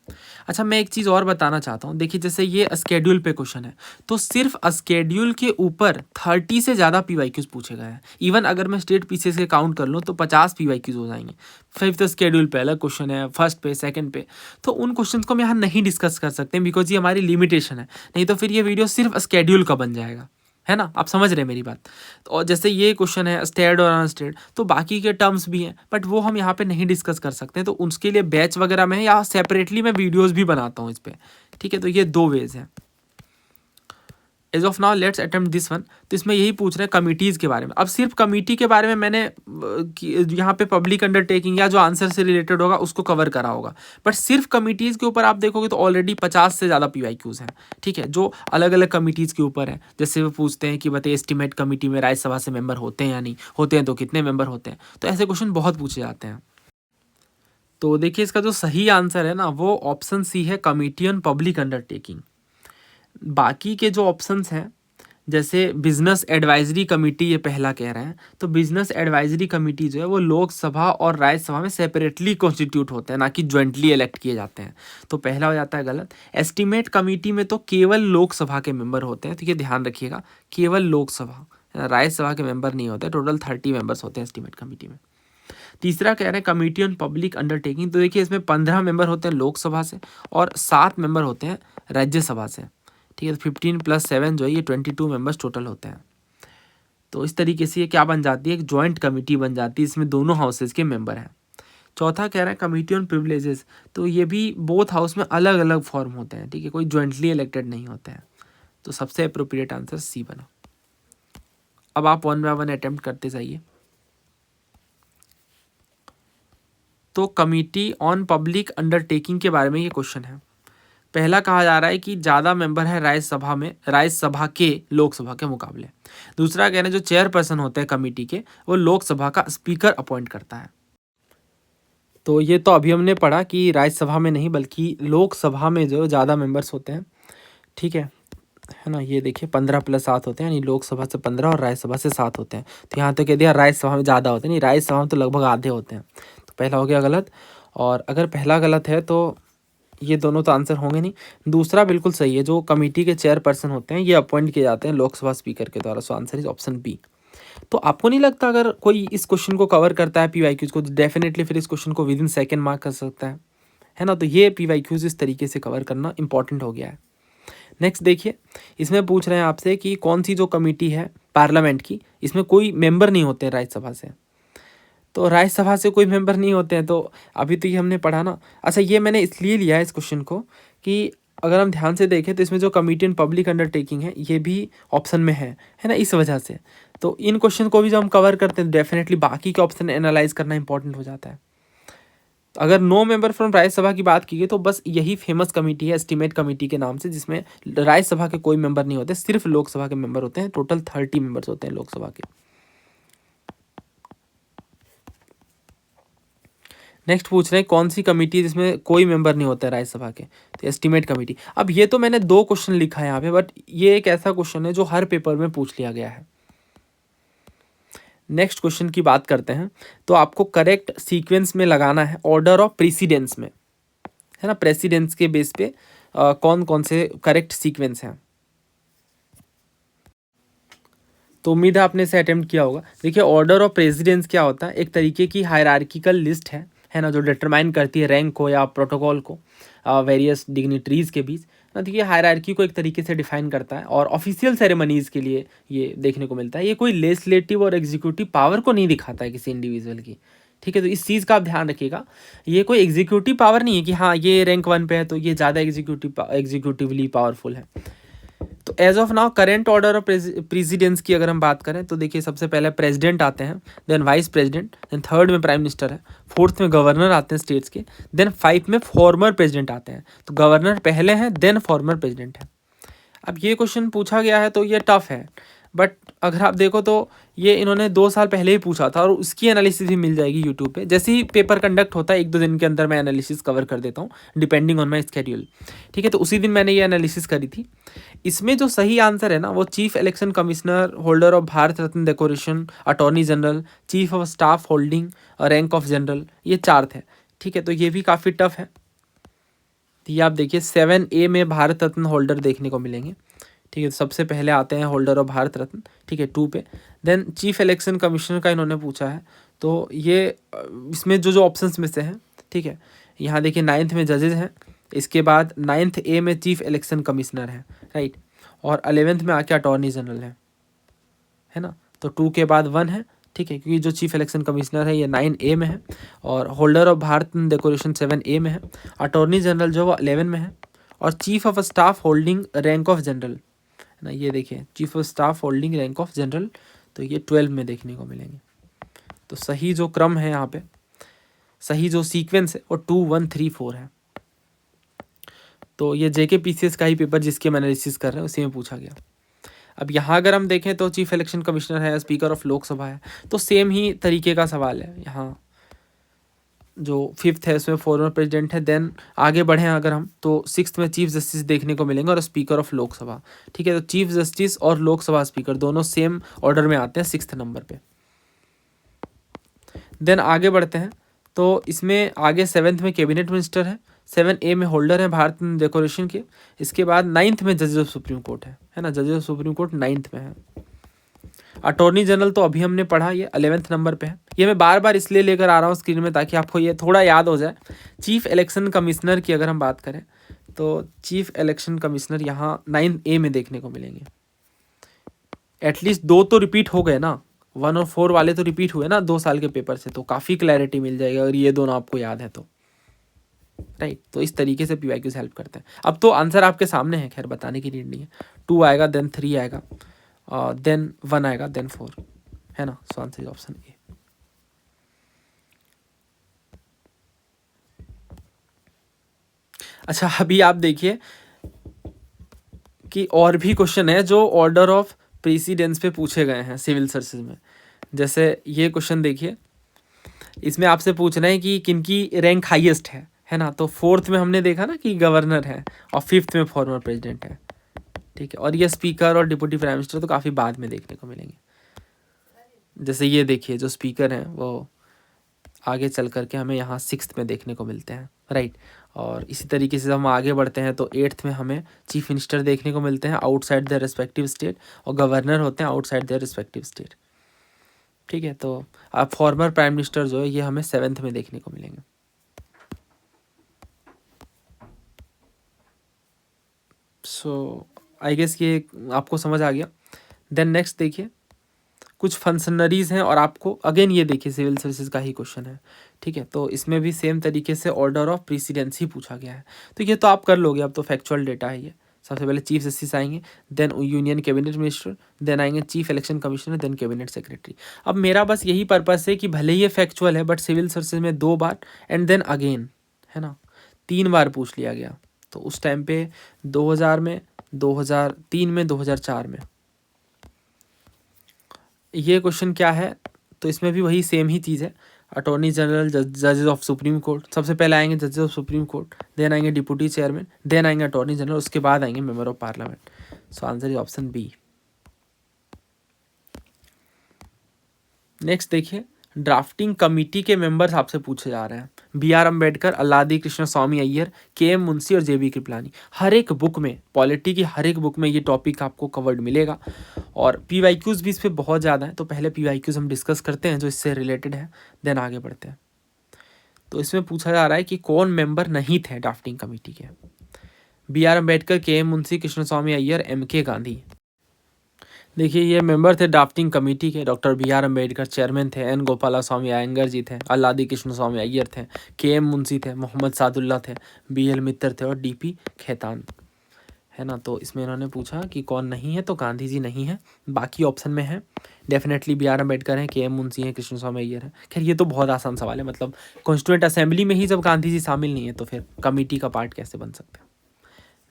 अच्छा, मैं एक चीज़ और बताना चाहता हूँ। देखिए जैसे ये स्केड्यूल पे क्वेश्चन है, तो सिर्फ स्केड्यूल के ऊपर 30 से ज़्यादा पीवाईक्यूज पूछे गए हैं। इवन अगर मैं स्टेट पीसीएस के काउंट कर लूँ तो 50 पीवाईक्यूज हो जाएंगे। 5th स्केड्यूल पे अलग क्वेश्चन है, फर्स्ट पे, सेकंड पे, तो उन क्वेश्चन को हम यहाँ नहीं डिस्कस कर सकते बिकॉज ये हमारी लिमिटेशन है। नहीं तो फिर ये वीडियो सिर्फ स्केड्यूल का बन जाएगा, है ना, आप समझ रहे हैं मेरी बात। तो और जैसे ये क्वेश्चन है स्टेड और अनस्टेड, तो बाकी के टर्म्स भी हैं बट वो हम यहाँ पे नहीं डिस्कस कर सकते, तो उसके लिए बैच वगैरह में है या सेपरेटली मैं वीडियोस भी बनाता हूँ इस पर, ठीक है। तो ये 2 वेज हैं। As of now let's attempt this one. तो इसमें यही पूछ रहे हैं कमिटीज़ के बारे में। अब सिर्फ कमिटी के बारे में मैंने यहाँ पे पब्लिक अंडरटेकिंग या जो आंसर से रिलेटेड होगा उसको कवर करा होगा, बट सिर्फ कमिटीज़ के ऊपर आप देखोगे तो ऑलरेडी 50 से ज़्यादा पीवाईक्यूज हैं, ठीक है, जो अलग अलग कमिटीज़ के ऊपर है। जैसे वो पूछते हैं कि बताइए एस्टीमेट कमिटी में राज्यसभा से मेंबर होते हैं या नहीं होते हैं, तो कितने मेंबर होते हैं, तो ऐसे क्वेश्चन बहुत पूछे जाते हैं। तो देखिए इसका जो सही आंसर है ना वो ऑप्शन सी है, कमिटी ऑन पब्लिक अंडरटेकिंग। बाकी के जो ऑप्शंस हैं जैसे बिजनेस एडवाइजरी कमेटी, ये पहला कह रहे हैं, तो बिजनेस एडवाइजरी कमेटी जो है वो लोकसभा और राज्यसभा में सेपरेटली कॉन्स्टिट्यूट होते हैं, ना कि ज्वाइंटली इलेक्ट किए जाते हैं, तो पहला हो जाता है गलत। एस्टीमेट कमेटी में तो केवल लोकसभा के मेंबर होते हैं, तो ये ध्यान रखिएगा, केवल लोकसभा, राज्यसभा के मेंबर नहीं होते। टोटल 30 मेंबर्स होते हैं एस्टीमेट कमेटी में। तीसरा कह रहे हैं कमेटी ऑन पब्लिक अंडरटेकिंग, तो देखिए इसमें 15 मेंबर होते हैं लोकसभा से और 7 मेंबर होते हैं राज्यसभा से, ठीक है। 15 + 7 जो है ये 22 मेंबर्स टोटल होते हैं। तो इस तरीके से ये क्या बन जाती है, एक जॉइंट कमेटी बन जाती है, इसमें दोनों हाउसेज के मेंबर हैं। चौथा कह रहे हैं कमेटी ऑन प्रिविलेजेस, तो ये भी बोथ हाउस में अलग अलग फॉर्म होते हैं, ठीक है, कोई ज्वाइंटली इलेक्टेड नहीं होते हैं। तो सबसे अप्रोप्रिएट आंसर सी बना। अब आप 1 बाय 1 अटेम्प्ट करते जाइए। तो कमेटी ऑन पब्लिक अंडरटेकिंग के बारे में ये क्वेश्चन है। पहला कहा जा रहा है कि ज़्यादा मेंबर है राज्यसभा में, राज्यसभा के लोकसभा के मुकाबले। दूसरा कह रहे हैं जो चेयरपर्सन होते हैं कमेटी के वो लोकसभा का स्पीकर अपॉइंट करता है। तो ये तो अभी हमने पढ़ा कि राज्यसभा में नहीं बल्कि लोकसभा में जो ज़्यादा मेंबर्स होते हैं, ठीक है ना। ये देखिए 15 + 7 होते हैं, यानी लोकसभा से 15 और राज्यसभा से 7 होते हैं। तो यहाँ तो कह दिया राज्यसभा में ज़्यादा होते हैं, नहीं राज्यसभा में तो लगभग आधे होते हैं। तो पहला हो गया गलत, और अगर पहला गलत है तो ये दोनों तो आंसर होंगे नहीं। दूसरा बिल्कुल सही है, जो कमेटी के चेयरपर्सन होते हैं ये अपॉइंट किए जाते हैं लोकसभा स्पीकर के द्वारा। So answer is option B. तो आपको नहीं लगता अगर कोई इस क्वेश्चन को कवर करता है पीवाईक्यूज को, डेफिनेटली फिर इस क्वेश्चन को विदिन सेकंड मार्क कर सकता है ना। तो ये पीवाईक्यूज इस तरीके से कवर करना इंपॉर्टेंट हो गया है। नेक्स्ट देखिए, इसमें पूछ रहे हैं आपसे कि कौन सी जो कमेटी है पार्लियामेंट की, इसमें कोई मेंबर नहीं होते हैं राज्यसभा से। तो राज्यसभा से कोई मेंबर नहीं होते हैं, तो अभी तो ये हमने पढ़ा ना। अच्छा, ये मैंने इसलिए लिया है इस क्वेश्चन को कि अगर हम ध्यान से देखें तो इसमें जो कमिटी इन पब्लिक अंडरटेकिंग है ये भी ऑप्शन में है ना, इस वजह से। तो इन क्वेश्चन को भी जब हम कवर करते हैं डेफिनेटली बाकी के ऑप्शन एनालाइज करना इंपॉर्टेंट हो जाता है। अगर नो मेंबर फ्रॉम राज्यसभा की बात की गई तो बस यही फेमस कमेटी है एस्टीमेट कमेटी के नाम से, जिसमें राज्यसभा के कोई मेंबर नहीं होते, सिर्फ लोकसभा के मेंबर होते हैं। टोटल 30 मेंबर्स होते हैं लोकसभा के। नेक्स्ट पूछ रहे हैं कौन सी कमेटी जिसमें कोई मेंबर नहीं होता है राज्यसभा के, तो एस्टीमेट कमेटी। अब ये तो मैंने 2 क्वेश्चन लिखा है यहाँ पे, बट ये एक ऐसा क्वेश्चन है जो हर पेपर में पूछ लिया गया है। नेक्स्ट क्वेश्चन की बात करते हैं, तो आपको करेक्ट सीक्वेंस में लगाना है, ऑर्डर ऑफ प्रेसिडेंस में, है ना, प्रेसिडेंस के बेस पे कौन कौन से करेक्ट सीक्वेंस हैं। तो उम्मीद है आपने इसे अटेम्प्ट किया होगा। देखिए, ऑर्डर ऑफ प्रेसिडेंस क्या होता है, एक तरीके की हायरार्किकल लिस्ट है ना, जो डिटरमाइन करती है रैंक को या प्रोटोकॉल को वेरियस डिग्निटरीज के बीच ना। देखिए, हायरार्की को एक तरीके से डिफाइन करता है और ऑफिशियल सेरेमनीज के लिए ये देखने को मिलता है। ये कोई लेजिस्लेटिव और एग्जीक्यूटिव पावर को नहीं दिखाता है किसी इंडिविजुअल की, ठीक है। तो इस चीज़ का आप ध्यान रखिएगा, ये कोई एग्जीक्यूटिव पावर नहीं है कि हाँ ये रैंक 1 पे है तो ये ज़्यादा एग्जीक्यूटिवली पावरफुल है। तो as of now current order of precedence की अगर हम बात करें तो देखिए, सबसे पहले प्रेसिडेंट आते हैं, then vice president, then third में प्राइम मिनिस्टर है, फोर्थ में गवर्नर आते हैं स्टेट्स के, देन 5 में फॉर्मर प्रेसिडेंट आते हैं। तो गवर्नर पहले हैं, देन फॉर्मर प्रेसिडेंट है। अब ये क्वेश्चन पूछा गया है तो ये टफ है, बट अगर आप देखो तो ये इन्होंने 2 साल पहले ही पूछा था और उसकी एनालिसिस भी मिल जाएगी यूट्यूब पे। जैसे ही पेपर कंडक्ट होता है 1-2 दिन के अंदर मैं एनालिसिस कवर कर देता हूँ डिपेंडिंग ऑन माई स्केड्यूल, ठीक है। तो उसी दिन मैंने ये एनालिसिस करी थी। इसमें जो सही आंसर है ना, वो chief election commissioner, holder of Bharat Ratna decoration, attorney general, chief of staff holding rank of general, ये 4 थे, ठीक है। तो ये भी काफ़ी टफ है। तो ये आप देखिए 7A में भारत रत्न होल्डर देखने को मिलेंगे, ठीक है। तो सबसे पहले आते हैं होल्डर ऑफ भारत रत्न, ठीक है, 2 पे। देन चीफ इलेक्शन कमिश्नर का इन्होंने पूछा है, तो ये इसमें जो जो ऑप्शंस में से हैं, ठीक है। यहाँ देखिए 9th में जजेज हैं, इसके बाद 9th A में चीफ इलेक्शन कमिश्नर है, राइट, और 11th में आके अटॉर्नी जनरल है ना। तो 2 के बाद 1 है, ठीक है, क्योंकि जो चीफ इलेक्शन कमिश्नर है ये 9A में है, और holder of Bharat decoration 7A में है, अटॉर्नी जनरल जो वो 11 में है, और chief of staff holding rank of general है ना, ये देखिए chief of staff holding rank of general, तो ये 12 में देखने को मिलेंगे। तो सही जो क्रम है यहाँ पे, सही जो सीक्वेंस है वो 2, 1, 3, 4 है। तो ये JKPCS का ही पेपर जिसके हम एनालिसिस कर रहे हैं उसी में पूछा गया। अब यहाँ अगर हम देखें तो चीफ इलेक्शन कमिश्नर है, स्पीकर ऑफ लोकसभा है, तो सेम ही तरीके का सवाल है। यहाँ जो 5th है उसमें फॉर्मर प्रेसिडेंट है। देन आगे बढ़ें अगर हम तो 6th में चीफ जस्टिस देखने को मिलेंगे और स्पीकर ऑफ लोकसभा, ठीक है। तो चीफ जस्टिस और लोकसभा स्पीकर दोनों सेम ऑर्डर में आते हैं 6th नंबर पे। देन आगे बढ़ते हैं तो इसमें आगे 7th में कैबिनेट मिनिस्टर है, 7A में होल्डर है भारत डेकोरेशन के, इसके बाद 9th में जजेस ऑफ सुप्रीम कोर्ट है ना, जजेस ऑफ सुप्रीम कोर्ट 9th में है। अटॉर्नी जनरल तो अभी हमने पढ़ा, ये 11th नंबर पे है। ये मैं बार बार इसलिए लेकर आ रहा हूँ स्क्रीन में ताकि आपको ये थोड़ा याद हो जाए। चीफ इलेक्शन कमिश्नर की अगर हम बात करें तो चीफ इलेक्शन कमिश्नर यहाँ 9A में देखने को मिलेंगे। एटलीस्ट 2 तो रिपीट हो गए ना, 1 और 4 वाले तो रिपीट हुए ना 2 साल के पेपर से, तो काफ़ी क्लैरिटी मिल जाएगी अगर ये दोनों आपको याद है तो, राइट। तो इस तरीके से PYQs हेल्प करते हैं। अब तो आंसर आपके सामने है, खैर बताने की नीड नहीं है। 2 आएगा, देन 3 आएगा, देन 1 आएगा, देन 4, है ना। सो आंसर इज ऑप्शन ए। अच्छा, अभी आप देखिए कि और भी क्वेश्चन है जो ऑर्डर ऑफ प्रेसिडेंस पे पूछे गए हैं सिविल सर्विसेज में। जैसे ये क्वेश्चन देखिए, इसमें आपसे पूछना है कि किनकी रैंक हाईएस्ट है ना। तो 4th में हमने देखा ना कि गवर्नर है, और 5th में फॉर्मर प्रेसिडेंट है, ठीक है। और ये स्पीकर और डिप्टी प्राइम मिनिस्टर तो काफ़ी बाद में देखने को मिलेंगे। जैसे ये देखिए जो स्पीकर हैं वो आगे चल करके हमें यहाँ 6th में देखने को मिलते हैं, राइट। और इसी तरीके से हम आगे बढ़ते हैं तो 8th में हमें चीफ मिनिस्टर देखने को मिलते हैं आउटसाइड देयर रिस्पेक्टिव स्टेट, और गवर्नर होते हैं आउटसाइड देयर रिस्पेक्टिव स्टेट, ठीक है। तो अब फॉर्मर प्राइम मिनिस्टर जो है ये हमें 7th में देखने को मिलेंगे। सो आई गेस ये आपको समझ आ गया। देन नेक्स्ट देखिए, कुछ फंक्शनरीज हैं और आपको अगेन ये देखिए सिविल सर्विसेज का ही क्वेश्चन है, ठीक है। तो इसमें भी सेम तरीके से ऑर्डर ऑफ प्रीसीडेंस ही पूछा गया है, तो ये तो आप कर लोगे, अब तो फैक्चुअल डेटा है ये। सबसे पहले चीफ जस्टिस आएंगे, then union cabinet minister, then आएंगे chief election commissioner, then cabinet secretary. अब मेरा बस यही पर्पस है कि भले ही ये फैक्चुअल है बट सिविल सर्विसेज में 2 बार एंड देन अगेन, है ना, 3 बार पूछ लिया गया। तो उस टाइम पे 2000 में, 2003 में, 2004 में ये क्वेश्चन क्या है, तो इसमें भी वही सेम ही चीज़ है। अटॉर्नी जनरल, जजेस ऑफ सुप्रीम कोर्ट, सबसे पहले आएंगे जजेस ऑफ सुप्रीम कोर्ट, देन आएंगे डिप्यूटी चेयरमैन, देन आएंगे अटॉर्नी जनरल, उसके बाद आएंगे member of parliament. So answer is option B. Next देखिए, ड्राफ्टिंग कमेटी के मेंबर्स आपसे पूछे जा रहे हैं। BR अम्बेडकर, अल्लादी कृष्ण स्वामी अय्यर, KM मुंशी और JB कृपलानी। हर एक बुक में, पॉलिटी की हर एक बुक में ये टॉपिक आपको कवर्ड मिलेगा और PYQs भी इस पर बहुत ज़्यादा है। तो पहले PYQs हम डिस्कस करते हैं जो इससे रिलेटेड है, देन आगे बढ़ते हैं। तो इसमें पूछा जा रहा है कि कौन मेंबर नहीं थे ड्राफ्टिंग कमेटी के। BR अम्बेडकर, KM मुंशी, कृष्ण स्वामी अय्यर, MK गांधी। देखिए ये मेंबर थे ड्राफ्टिंग कमेटी के। डॉक्टर BR अम्बेडकर चेयरमैन थे, N गोपाला स्वामी अयंगर जी थे, अल्लादी कृष्ण स्वामी अय्यर थे, KM मुंशी थे, मोहम्मद सादुल्ला थे, BL मित्तर थे और DP खेतान, है ना। तो इसमें इन्होंने पूछा कि कौन नहीं है, तो गांधी जी नहीं है, बाकी ऑप्शन में है डेफिनेटली BR अम्बेडकर हैं, KM मुंशी हैं, कृष्ण स्वामी अय्यर है। खैर ये तो बहुत आसान सवाल है, मतलब कॉन्स्टिट्यूएंट असेंबली में ही जब गांधी जी शामिल नहीं है तो फिर कमेटी का पार्ट कैसे बन सकते हैं।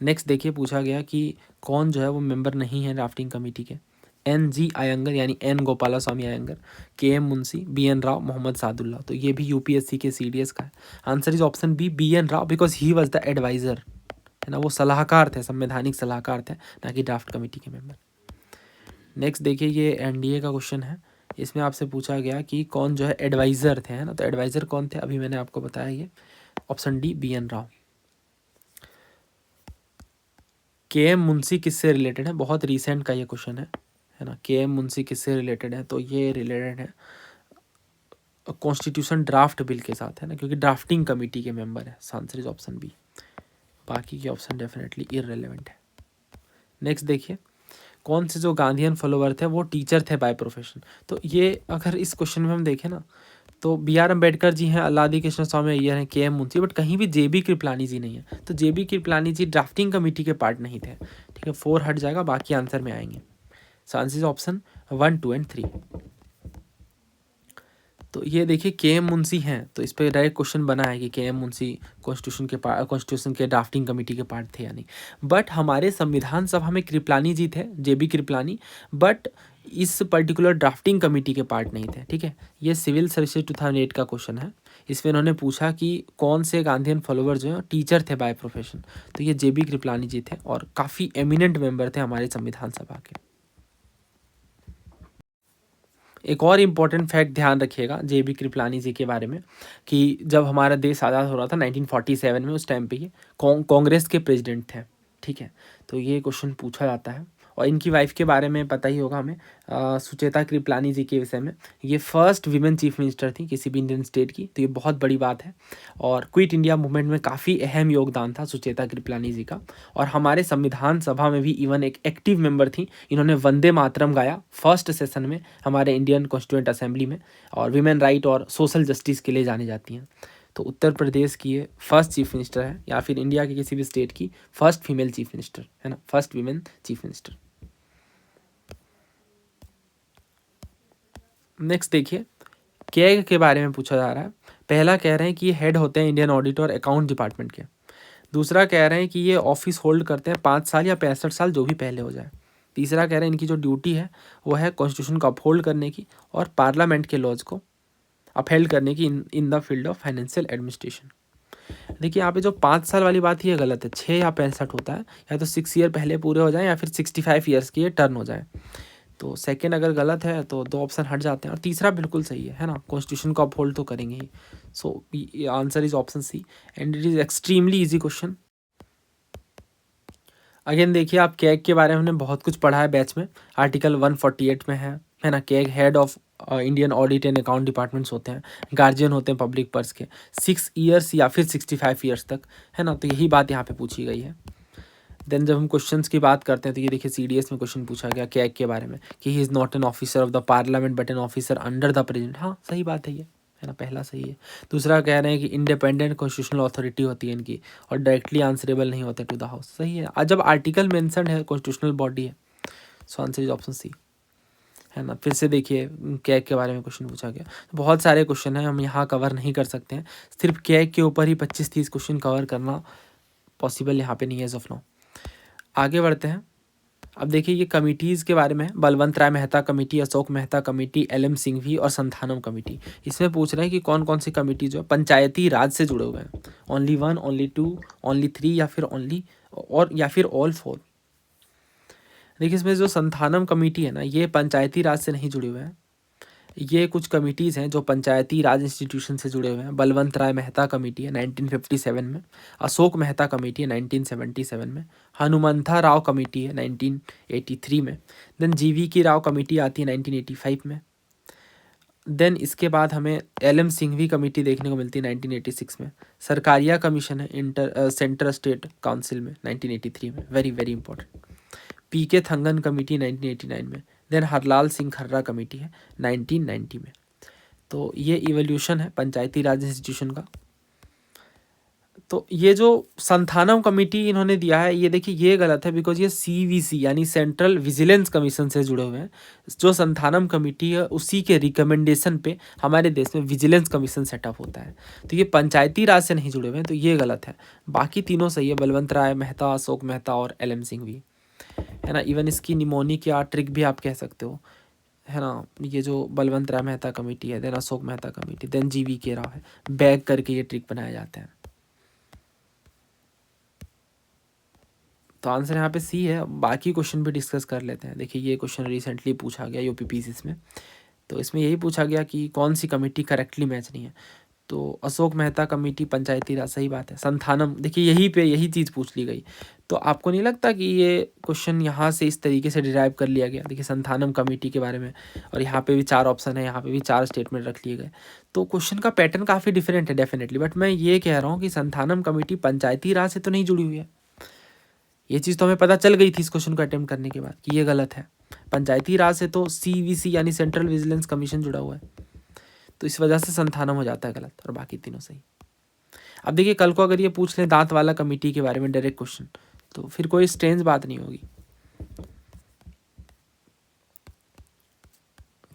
नेक्स्ट देखिए, पूछा गया कि कौन जो है वो मेंबर नहीं है ड्राफ्टिंग कमेटी के। NG अयंगर यानी N गोपाला स्वामी अयंगर, KM मुंशी, BN राव, मोहम्मद सादुल्ला। तो ये भी UPSC के CDS का है। Answer is option B, BN Rao, because he was the adviser, है ना, वो सलाहकार थे, संवैधानिक सलाहकार थे, ना कि ड्राफ्ट कमेटी के मेंबर। नेक्स्ट देखिए, ये NDA का क्वेश्चन है। इसमें आपसे पूछा गया कि कौन जो है एडवाइजर थे, है ना। तो एडवाइजर कौन थे, अभी मैंने आपको बताया, ये option D, BN Rao. KM Munshi किससे रिलेटेड है, बहुत रिसेंट का ये क्वेश्चन है ना। KM मुंशी किससे रिलेटेड है, तो ये रिलेटेड है कॉन्स्टिट्यूशन ड्राफ्ट बिल के साथ, है ना, क्योंकि ड्राफ्टिंग कमेटी के मेंबर है। आंसर इज ऑप्शन बी, बाकी के ऑप्शन डेफिनेटली इररिलेवेंट है। नेक्स्ट देखिए, कौन से जो गांधीयन फॉलोवर थे वो टीचर थे बाय प्रोफेशन। तो ये अगर इस क्वेश्चन में हम देखें ना, तो BR अम्बेडकर जी हैं, अल्लादी कृष्ण स्वामी अय्यर हैं, KM मुंशी, बट कहीं भी JB कृपलानी जी नहीं है। तो JB कृपलानी जी ड्राफ्टिंग कमेटी के पार्ट नहीं थे, ठीक है। 4 हट जाएगा, बाकी आंसर में आएंगे। सो आंसर इज ऑप्शन 1, 2 एंड 3। तो ये देखिए KM मुंशी हैं, तो इस पर डायरेक्ट क्वेश्चन बना है कि KM मुंशी कॉन्स्टिट्यूशन के ड्राफ्टिंग कमेटी के पार्ट थे या नहीं। बट हमारे संविधान सभा में कृपलानी जी थे, JB कृपलानी, बट इस पर्टिकुलर ड्राफ्टिंग कमेटी के पार्ट नहीं थे, ठीक है। ये सिविल सर्विसेज 2008 का क्वेश्चन है। इसमें इन्होंने पूछा कि कौन से गांधीयन फॉलोवर जो हैं टीचर थे बाय प्रोफेशन। तो ये JB कृपलानी जी थे और काफ़ी एमिनेंट मेंबर थे हमारे संविधान सभा के। एक और इम्पॉर्टेंट फैक्ट ध्यान रखिएगा JB कृपलानी जी के बारे में, कि जब हमारा देश आज़ाद हो रहा था 1947 में, उस टाइम पे ये कांग्रेस के प्रेसिडेंट थे, ठीक है। तो ये क्वेश्चन पूछा जाता है। और इनकी वाइफ के बारे में पता ही होगा हमें, सुचेता कृपलानी जी के विषय में। ये फर्स्ट वीमेन चीफ मिनिस्टर थी किसी भी इंडियन स्टेट की, तो ये बहुत बड़ी बात है। और क्विट इंडिया मूवमेंट में काफ़ी अहम योगदान था सुचेता कृपलानी जी का। और हमारे संविधान सभा में भी इवन एक एक्टिव मेंबर थी। इन्होंने वंदे मातरम गाया फर्स्ट सेशन में हमारे इंडियन कॉन्स्टिट्यूएंट असेंबली में। और वीमेन राइट और सोशल जस्टिस के लिए जानी जाती हैं। तो उत्तर प्रदेश की ये फर्स्ट चीफ मिनिस्टर है, या फिर इंडिया के किसी भी स्टेट की फर्स्ट फीमेल चीफ मिनिस्टर, है ना, first women chief minister. Next देखिए, कैग के बारे में पूछा जा रहा है। पहला कह रहे हैं कि ये हेड होते हैं इंडियन ऑडिट और अकाउंट डिपार्टमेंट के। दूसरा कह रहे हैं कि ये ऑफिस होल्ड करते हैं 5 साल या 65 साल, जो भी पहले हो जाए। तीसरा कह रहे हैं इनकी जो ड्यूटी है वो है कॉन्स्टिट्यूशन को अपहोल्ड करने की और पार्लियामेंट के लॉज को अपहेल्ड करने की in the field of financial administration. देखिए यहाँ पे जो 5 साल वाली बात ये गलत है, 6 या 65 होता है, या तो 6 ईयर पहले पूरे हो जाए या फिर 65 ईयर्स की ये टर्न हो जाए। तो सेकंड अगर गलत है तो 2 ऑप्शन हट जाते हैं, और तीसरा बिल्कुल सही है ना, कॉन्स्टिट्यूशन को अपहोल्ड तो करेंगे ही। So answer is option C and it is extremely easy question. Again देखिए, आप कैग के बारे में हमने बहुत कुछ पढ़ा है बैच में, आर्टिकल 148 में है ना। CAG head of Indian audit and account departments होते हैं, गार्जियन होते हैं पब्लिक पर्स के, 6 ईयर्स या फिर 65 ईयर्स तक, है ना। तो यही बात यहाँ पे पूछी गई है। देन जब हम क्वेश्चंस की बात करते हैं तो ये देखिए CDS में क्वेश्चन पूछा गया कैग के बारे में कि he is not an officer of the parliament but an officer under the president. हाँ सही बात है, ये है ना, पहला सही है। दूसरा कह रहे हैं कि इंडिपेंडेंट कॉन्स्टिट्यूशनल अथॉरिटी होती है इनकी और डायरेक्टली आंसरेबल नहीं होते टू द हाउस। सही है, आज जब आर्टिकल मेंशन है कॉन्स्टिट्यूशनल बॉडी है, so answer is option C, है ना। फिर से देखिए कैग के बारे में क्वेश्चन पूछा गया। बहुत सारे क्वेश्चन हैं, हम यहाँ कवर नहीं कर सकते हैं, सिर्फ कैग के ऊपर ही 25-30 क्वेश्चन कवर करना पॉसिबल यहाँ पे नहीं है एज ऑफ नाउ। आगे बढ़ते हैं। अब देखिए ये कमिटीज़ के बारे में, Balwant Rai Mehta committee, Ashok Mehta committee, LM Singhvi और संथानम कमेटी। इसमें पूछ रहे हैं कि कौन कौन सी कमेटी जो है पंचायती राज से जुड़े हुए हैं, ओनली 1, ओनली 2, ओनली 3 या फिर ओनली और या फिर ऑल 4। देखिए इसमें जो संथानम कमेटी है ना, ये पंचायती राज से नहीं जुड़े हुए हैं। ये कुछ कमिटीज़ हैं जो पंचायती राज इंस्टीट्यूशन से जुड़े हुए हैं। बलवंत राय मेहता कमेटी है 1957 में, अशोक मेहता कमेटी है 1977 में, हनुमंथा राव कमेटी है 1983 में, देन GV राव कमेटी आती है 1985 में, देन इसके बाद हमें LM सिंघवी कमेटी देखने को मिलती है 1986 में, सरकारिया कमीशन है सेंट्रल स्टेट काउंसिल में 1983 में, very very important, PK Thungon committee 1989 में, देन हरलाल सिंह खर्रा कमेटी है 1990 में। तो ये इवोल्यूशन है पंचायती राज इंस्टीट्यूशन का। तो ये जो संथानम कमेटी इन्होंने दिया है, ये देखिए ये गलत है, बिकॉज ये CVC यानी सेंट्रल विजिलेंस कमीशन से जुड़े हुए हैं। जो संथानम कमेटी है उसी के रिकमेंडेशन पे हमारे देश में विजिलेंस कमीशन सेटअप होता है, तो ये पंचायती राज से नहीं जुड़े हुए हैं, तो ये गलत है। बाकी तीनों सही है, बलवंत राय मेहता, अशोक मेहता और LM सिंघवी, है ना। इवन इसकी निमोनिक या ट्रिक भी आप कह सकते हो, है ना। ये जो बलवंत राय मेहता कमेटी है, then Ashok Mehta committee, then GV Rao है, बैग करके ये ट्रिक बनाए जाते हैं। तो आंसर यहाँ पे C है। बाकी क्वेश्चन भी डिस्कस कर लेते हैं। देखिए ये क्वेश्चन रिसेंटली पूछा गया UPPCS में, तो इसमें यही पूछा गया कि कौन सी कमेटी करेक्टली मैच नहीं है, तो अशोक मेहता कमेटी पंचायती राज, सही बात है। संथानम, देखिए यही पे यही चीज़ पूछ ली गई, तो आपको नहीं लगता कि ये क्वेश्चन यहाँ से इस तरीके से डिराइव कर लिया गया। देखिए संथानम कमेटी के बारे में, और यहाँ पे भी 4 ऑप्शन है, यहाँ पे भी 4 स्टेटमेंट रख लिए गए, तो क्वेश्चन का पैटर्न काफ़ी डिफरेंट है डेफिनेटली। बट मैं ये कह रहा हूँ कि संथानम कमेटी पंचायती राज से तो नहीं जुड़ी हुई है। ये चीज़ तो हमें पता चल गई थी इस क्वेश्चन को अटेम्प्ट करने के बाद कि ये गलत है। पंचायती राज से तो CVC यानी सेंट्रल विजिलेंस कमीशन जुड़ा हुआ है, तो इस वजह से संथानम हो जाता है गलत, और बाकी तीनों सही। अब देखिए कल को अगर ये पूछ लें दांत वाला कमेटी के बारे में डायरेक्ट क्वेश्चन, तो फिर कोई स्ट्रेंज बात नहीं होगी।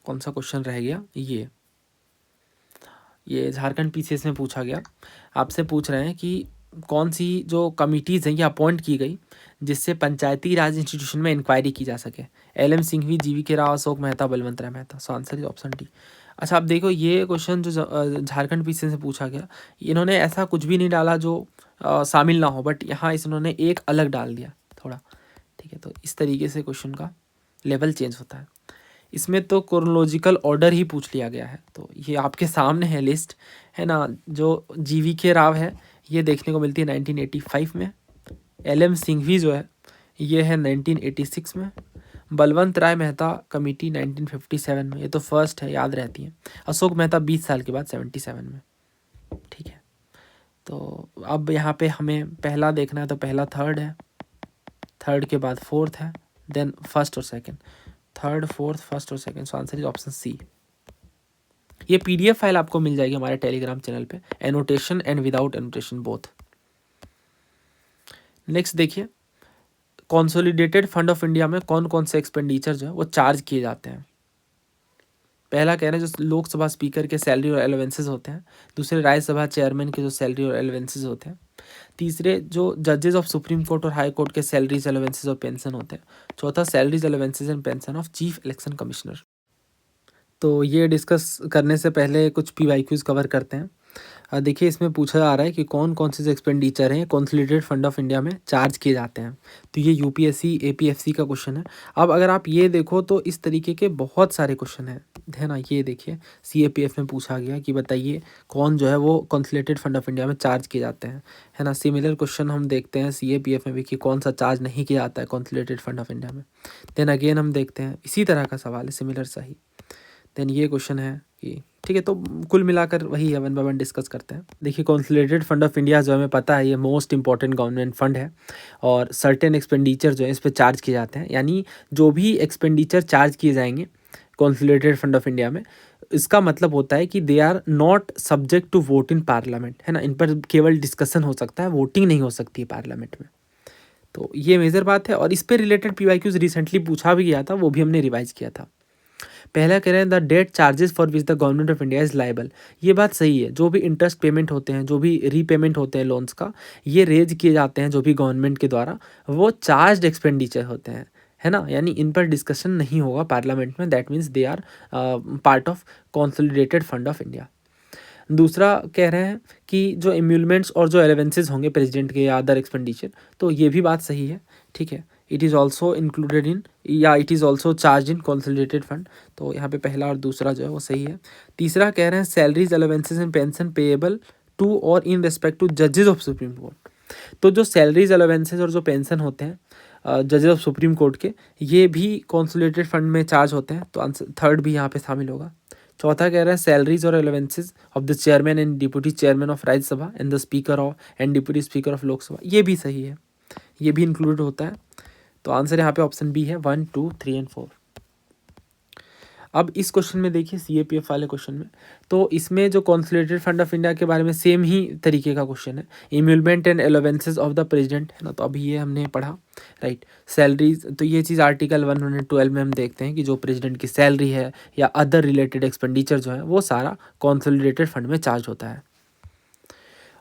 कौन सा क्वेश्चन रह गया, ये झारखंड PCS में पूछा गया। आपसे पूछ रहे हैं कि कौन सी जो कमिटीज़ हैं ये अपॉइंट की गई जिससे पंचायती राज इंस्टीट्यूशन में इंक्वायरी की जा सके। LM Singhvi, GV Rao, Ashok Mehta, Balwant Rai Mehta, so answer is option D। अच्छा अब देखो ये क्वेश्चन जो झारखंड PCS से पूछा गया, इन्होंने ऐसा कुछ भी नहीं डाला जो शामिल ना हो, बट यहाँ इन्होंने एक अलग डाल दिया थोड़ा, ठीक है। तो इस तरीके से क्वेश्चन का लेवल चेंज होता है। इसमें तो क्रोनोलॉजिकल ऑर्डर ही पूछ लिया गया है, तो ये आपके सामने है लिस्ट, है ना। जो GV राव है ये देखने को मिलती है 1985 में, LM सिंघवी जो है ये है 1986 में, बलवंत राय मेहता कमेटी 1957 में, ये तो फर्स्ट है, याद रहती है। अशोक मेहता 20 साल के बाद 77 में, ठीक है। तो अब यहाँ पे हमें पहला देखना है, तो पहला थर्ड है, थर्ड के बाद फोर्थ है, देन फर्स्ट और सेकंड, थर्ड फोर्थ फर्स्ट और second, so answer is option C। ये PDF फाइल आपको मिल जाएगी हमारे टेलीग्राम चैनल पे, annotation and without annotation both. Next देखिए, कंसोलिडेटेड फंड ऑफ इंडिया में कौन कौन से एक्सपेंडिचर जो है वो चार्ज किए जाते हैं। पहला कह रहे हैं जो लोकसभा स्पीकर के सैलरी और एलोवेंसेज होते हैं, दूसरे राज्यसभा चेयरमैन के जो सैलरी और एलोवेंसेज होते हैं, तीसरे जो जजेस ऑफ सुप्रीम कोर्ट और हाई कोर्ट के सैलरीज एलोवेंसेज और पेंशन होते हैं, चौथा salaries allowances and pension of chief election commissioner. तो ये डिस्कस करने से पहले कुछ PYQs कवर करते हैं। देखिए इसमें पूछा जा रहा है कि कौन कौन से जो एक्सपेंडिचर हैं कंसोलिडेटेड फंड ऑफ इंडिया में चार्ज किए जाते हैं, तो ये UPSC APFC का क्वेश्चन है। अब अगर आप ये देखो तो इस तरीके के बहुत सारे क्वेश्चन हैं, है ना। ये देखिए CAPF में पूछा गया कि बताइए कौन जो है वो कंसोलिडेटेड फंड ऑफ इंडिया में चार्ज किए जाते हैं, है ना। सिमिलर क्वेश्चन हम देखते हैं CAPF में भी कि कौन सा चार्ज नहीं किया जाता है कंसोलिडेटेड फंड ऑफ इंडिया में। देन अगेन हम देखते हैं इसी तरह का सवाल है, सिमिलर सा ही। देन ये क्वेश्चन है कि ठीक है, तो कुल मिलाकर वही है, वन बाय वन डिस्कस करते हैं। देखिए कंसोलिडेटेड फंड ऑफ इंडिया जो हमें पता है ये मोस्ट इंपॉर्टेंट गवर्नमेंट फंड है और सर्टेन एक्सपेंडिचर जो है इस पर चार्ज किए जाते हैं, यानी जो भी एक्सपेंडिचर चार्ज किए जाएंगे कंसोलिडेटेड फंड ऑफ इंडिया में, इसका मतलब होता है कि they are not subject to vote in parliament, है ना, इन पर केवल डिस्कशन हो सकता है, वोटिंग नहीं हो सकती है पार्लियामेंट में। तो ये मेजर बात है और इस पर रिलेटेड PYQs रिसेंटली पूछा भी गया था, वो भी हमने रिवाइज किया था। पहला कह रहे हैं the debt charges for which the government of India is liable. ये बात सही है, जो भी इंटरेस्ट पेमेंट होते हैं, जो भी रीपेमेंट होते हैं लोन्स का, ये रेज किए जाते हैं जो भी गवर्नमेंट के द्वारा, वो चार्ज एक्सपेंडिचर होते हैं, है ना, यानी इन पर डिस्कशन नहीं होगा पार्लियामेंट में, that means they are part of consolidated fund of India. दूसरा कह रहे हैं कि जो एम्यूलमेंट्स और जो एलेवेंसेज होंगे प्रेसिडेंट के या अदर एक्सपेंडिचर, तो ये भी बात सही है, ठीक है, it is also included in या it is also charge in consolidated fund, तो यहाँ पे पहला और दूसरा जो है वो सही है। तीसरा कह रहे हैं salaries allowances and pension payable to और इन रिस्पेक्ट टू जजेस ऑफ सुप्रीम कोर्ट। तो जो सैलरीज अलावेंसेज और जो पेंशन होते हैं जजेस ऑफ सुप्रीम कोर्ट के, ये भी कंसोलिडेटेड फंड में चार्ज होते हैं, तो आंसर थर्ड भी यहाँ पे शामिल होगा। चौथा कह रहा है सैलरीज और allowances of the chairman and deputy chairman of Rajya Sabha and the speaker of and deputy speaker of Lok Sabha, ये भी सही है, ये भी इंक्लूडेड होता है। तो आंसर यहाँ पे ऑप्शन बी है 1, 2, 3 एंड 4। अब इस क्वेश्चन में देखिए CAPF वाले क्वेश्चन में, तो इसमें जो कंसोलिडेटेड फंड ऑफ इंडिया के बारे में सेम ही तरीके का क्वेश्चन है, emolument and allowances of the president, है ना, तो अभी ये हमने पढ़ा, राइट। सैलरीज, तो ये चीज़ आर्टिकल 112 में हम देखते हैं कि जो प्रेसिडेंट की सैलरी है या अदर रिलेटेड एक्सपेंडिचर जो है वो सारा कंसोलिडेटेड फंड में चार्ज होता है।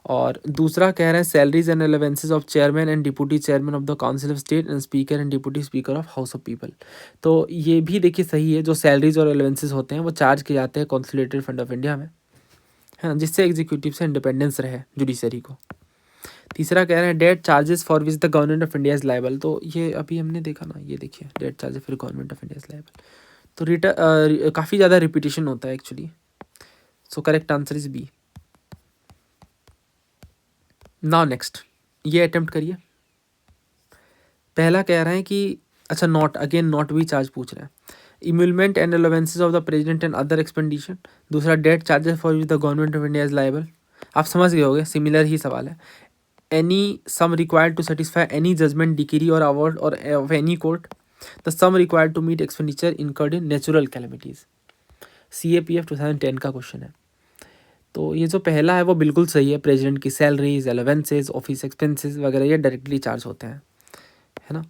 और दूसरा कह रहे हैं salaries and allowances of chairman and deputy chairman of the council of state and speaker and deputy speaker of house of people, तो ये भी देखिए सही है, जो सैलरीज और अलावेंसेज होते हैं वो चार्ज किए जाते हैं कंसोलिडेटेड फंड ऑफ इंडिया में, है ना, जिससे एग्जीक्यूटिव से इंडिपेंडेंस रहे जुडिशरी को। तीसरा कह रहे हैं debt charges for which the government of India is liable, तो ये अभी हमने देखा ना, ये देखिए debt charges for government of India is liable, तो काफ़ी ज़्यादा रिपीटिशन होता है actually, so correct answer is B. Now next, ये अटेम्प्ट करिए। पहला कह रहे हैं कि अच्छा नॉट भी चार्ज पूछ रहे हैं, emolument and allowances of the president and other expenditure. दूसरा debt charges for which the government of India is liable, आप समझ गए होंगे, सिमिलर ही सवाल है। Any sum required to satisfy any judgement decree or award or of any court, the sum required to meet expenditure incurred in natural calamities. CAPF 2010 का question है। तो ये जो पहला है वो बिल्कुल सही है, प्रेसिडेंट की सैलरीज, अलावेंसेज, ऑफिस एक्सपेंसेस वगैरह ये डायरेक्टली चार्ज होते हैं, है ना।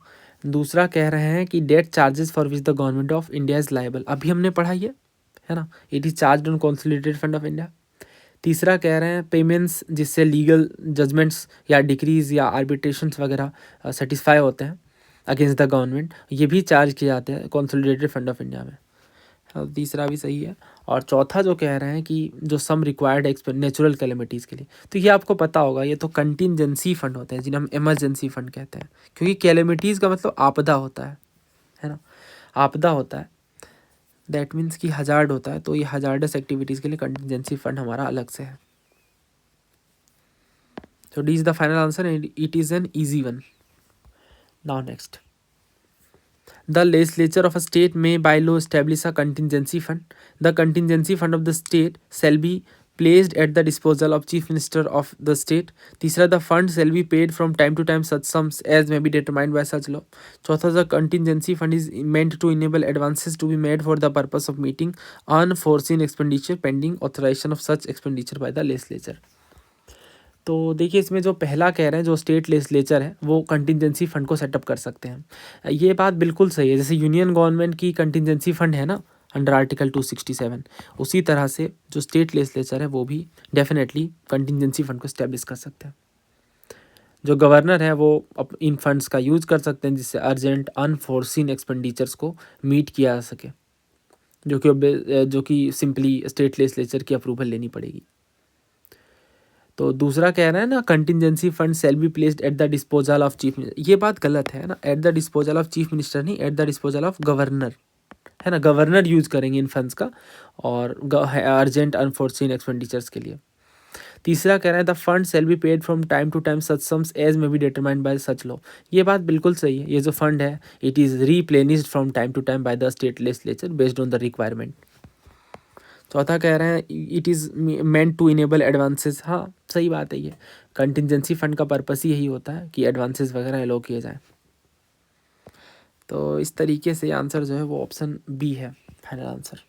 दूसरा कह रहे हैं कि debt charges for which the government of India is liable, अभी हमने पढ़ा ये, है ना, it is charge on consolidated fund of India. तीसरा कह रहे हैं पेमेंट्स जिससे लीगल जजमेंट्स या डिक्रीज या आर्बिट्रेशंस वगैरह सेटिस्फाई होते हैं अगेंस्ट द गवर्नमेंट, ये भी चार्ज किए जाते हैं कंसोलिडेटेड फंड ऑफ इंडिया में, तीसरा भी सही है। और चौथा जो कह रहे हैं कि जो सम रिक्वायर्ड नेचुरल कैलेमिटीज़ के लिए, तो ये आपको पता होगा, ये तो कंटिजेंसी फंड होते हैं जिन्हें हम इमरजेंसी फंड कहते हैं, क्योंकि कैलेमिटीज़ का मतलब आपदा होता है ना, आपदा होता है, दैट मीन्स कि हजार्ड होता है, तो ये हजार्डस एक्टिविटीज़ के लिए कंटिजेंसी फंड हमारा अलग से है। So D is the final answer and it is an easy one. Now next. The legislature of a state may by law establish a contingency fund. The contingency fund of the state shall be placed at the disposal of chief minister of the state. तीसरा, the fund shall be paid from time to time such sums as may be determined by such law. चौथा, the contingency fund is meant to enable advances to be made for the purpose of meeting unforeseen expenditure pending authorization of such expenditure by the legislature. तो देखिए इसमें जो पहला कह रहे हैं जो स्टेट लेजिस्लेचर है वो कंटिजेंसी फंड को सेटअप कर सकते हैं, ये बात बिल्कुल सही है। जैसे यूनियन गवर्नमेंट की कंटिजेंसी फंड है ना अंडर आर्टिकल 267, उसी तरह से जो स्टेट लेजिस्लेचर है वो भी डेफिनेटली कंटिजेंसी फंड को इस्टेब्लिश कर सकते हैं। जो गवर्नर है वो इन फंड्स का यूज कर सकते हैं जिससे अर्जेंट अनफोर्सिन एक्सपेंडिचर्स को मीट किया जा सके, जो कि सिंपली स्टेट लेजिस्लेचर की अप्रूवल लेनी पड़ेगी। तो दूसरा कह रहा है ना contingency fund shall be placed at the disposal of chief minister, ये बात गलत है ना, at the disposal of chief minister नहीं, at the disposal of governor, है ना, गवर्नर यूज करेंगे इन फंड्स का और अर्जेंट अनफोर्सीन एक्सपेंडिचर्स के लिए। तीसरा कह रहा है the fund shall be paid from time to time such sums as may be determined by such law, ये बात बिल्कुल सही है, ये जो फंड है it is replenished from time to time by the state legislature based on the requirement. चौथा कह रहे हैं it is meant to enable advances. हाँ सही बात है, ये कंटिजेंसी फंड का पर्पस ही यही होता है कि एडवांसेस वगैरह एलो किए जाए। तो इस तरीके से आंसर जो है वो ऑप्शन बी है फाइनल आंसर।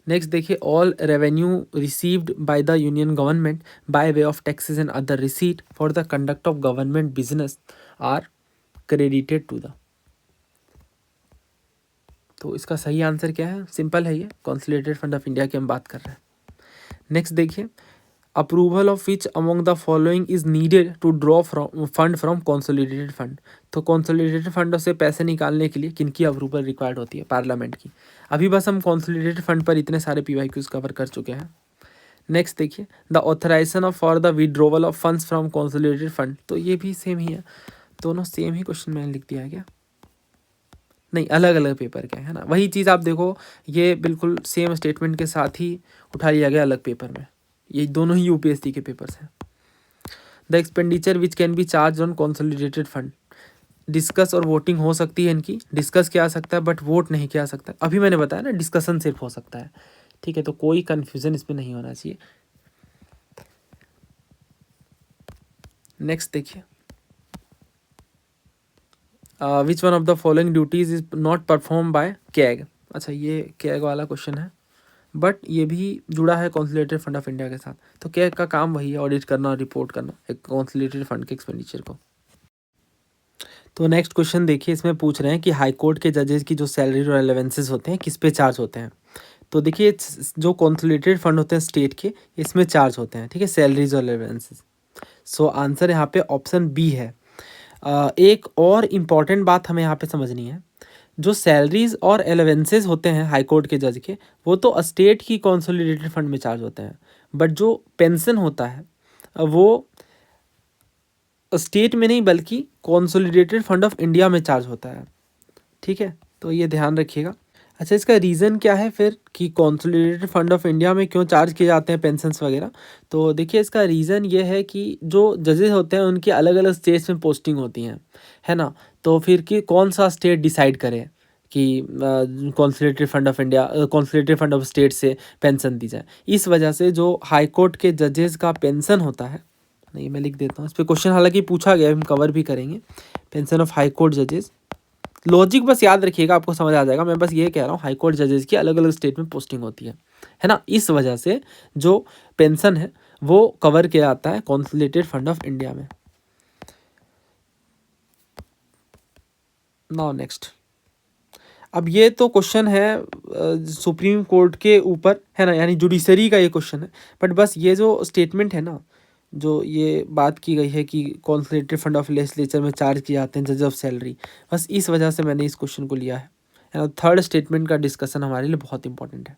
नेक्स्ट देखिए, all revenue received by the union government by way of taxes and other receipt for the conduct of government business are credited to the. तो इसका सही आंसर क्या है? सिंपल है, ये consolidated fund of India की हम बात कर रहे हैं। नेक्स्ट देखिए, approval of which among the following is needed to draw fund from consolidated fund. तो कंसोलिडेटेड फंड से पैसे निकालने के लिए किनकी अप्रूवल रिक्वायर्ड होती है? पार्लियामेंट की। अभी बस हम कंसोलिडेटेड फंड पर इतने सारे पीवाईक्यूज कवर कर चुके हैं। नेक्स्ट देखिए, the authorization of for the withdrawal of funds from consolidated fund. तो ये भी सेम ही है, दोनों सेम ही क्वेश्चन मैंने लिख दिया है क्या? नहीं, अलग अलग पेपर के है ना, वही चीज़ आप देखो, ये बिल्कुल सेम स्टेटमेंट के साथ ही उठा लिया गया अलग पेपर में। ये दोनों ही यूपीएससी के पेपर्स हैं। The expenditure which can be charge on consolidated fund. Discuss और वोटिंग हो सकती है इनकी, डिस्कस किया जा सकता है बट वोट नहीं किया जा सकता। अभी मैंने बताया ना, डिस्कशन सिर्फ हो सकता है, ठीक है, तो कोई कन्फ्यूजन इसमें नहीं होना चाहिए। नेक्स्ट देखिए, which one of the following duties is not perform by CAG. अच्छा, ये कैग वाला क्वेश्चन है, बट ये भी जुड़ा है कंसोलिडेटेड फंड ऑफ इंडिया के साथ। तो कैग का काम वही है, ऑडिट करना और रिपोर्ट करना एक कंसोलिडेटेड फंड के एक्सपेंडिचर को। तो नेक्स्ट क्वेश्चन देखिए, इसमें पूछ रहे हैं कि हाई कोर्ट के जजेस की जो सैलरी और अलावेंसेस होते हैं किस पे चार्ज होते हैं। तो देखिए, जो कंसोलिडेटेड फंड होते हैं स्टेट के, इसमें चार्ज होते हैं, ठीक है, सैलरीज और अलावेंसेस। सो आंसर यहाँ पे ऑप्शन बी है। एक और इम्पॉर्टेंट बात हमें यहाँ पे समझनी है, जो सैलरीज और एलेवेंसेज होते हैं हाई कोर्ट के जज के, वो तो स्टेट की कंसोलिडेटेड फंड में चार्ज होते हैं, बट जो पेंशन होता है वो स्टेट में नहीं बल्कि कंसोलिडेटेड फंड ऑफ इंडिया में चार्ज होता है, ठीक है, तो ये ध्यान रखिएगा। अच्छा, इसका रीज़न क्या है फिर कि कंसोलिडेटेड फंड ऑफ इंडिया में क्यों चार्ज किए जाते हैं पेंशन्स वगैरह? तो देखिए, इसका रीज़न ये है कि जो जजेस होते हैं उनकी अलग अलग स्टेट्स में पोस्टिंग होती हैं, है ना, तो फिर कि कौन सा स्टेट डिसाइड करे कि consolidated fund of India, consolidated fund of state से पेंशन दी जाए। इस वजह से जो हाई कोर्ट के जजेस का पेंशन होता है, नहीं मैं लिख देता हूँ, इस पर क्वेश्चन हालांकि पूछा गया है, हम कवर भी करेंगे, पेंशन ऑफ हाई कोर्ट जजेस। लॉजिक बस याद रखिएगा, आपको समझ आ जाएगा। मैं बस ये कह रहा हूँ, हाई कोर्ट जजेस की अलग अलग स्टेट में पोस्टिंग होती है ना, इस वजह से जो पेंशन है वो कवर किया जाता है कंसोलिडेटेड फंड ऑफ इंडिया में। नाउ नेक्स्ट, अब ये तो क्वेश्चन है सुप्रीम कोर्ट के ऊपर, है ना, यानी जुडिशरी का ये क्वेश्चन है, बट बस ये जो स्टेटमेंट है ना, जो ये बात की गई है कि कंसोलिडेटेड फंड ऑफ लेजिस्लेचर में चार्ज किए जाते हैं जज ऑफ सैलरी, बस इस वजह से मैंने इस क्वेश्चन को लिया है। थर्ड स्टेटमेंट का डिस्कशन हमारे लिए बहुत इंपॉर्टेंट है।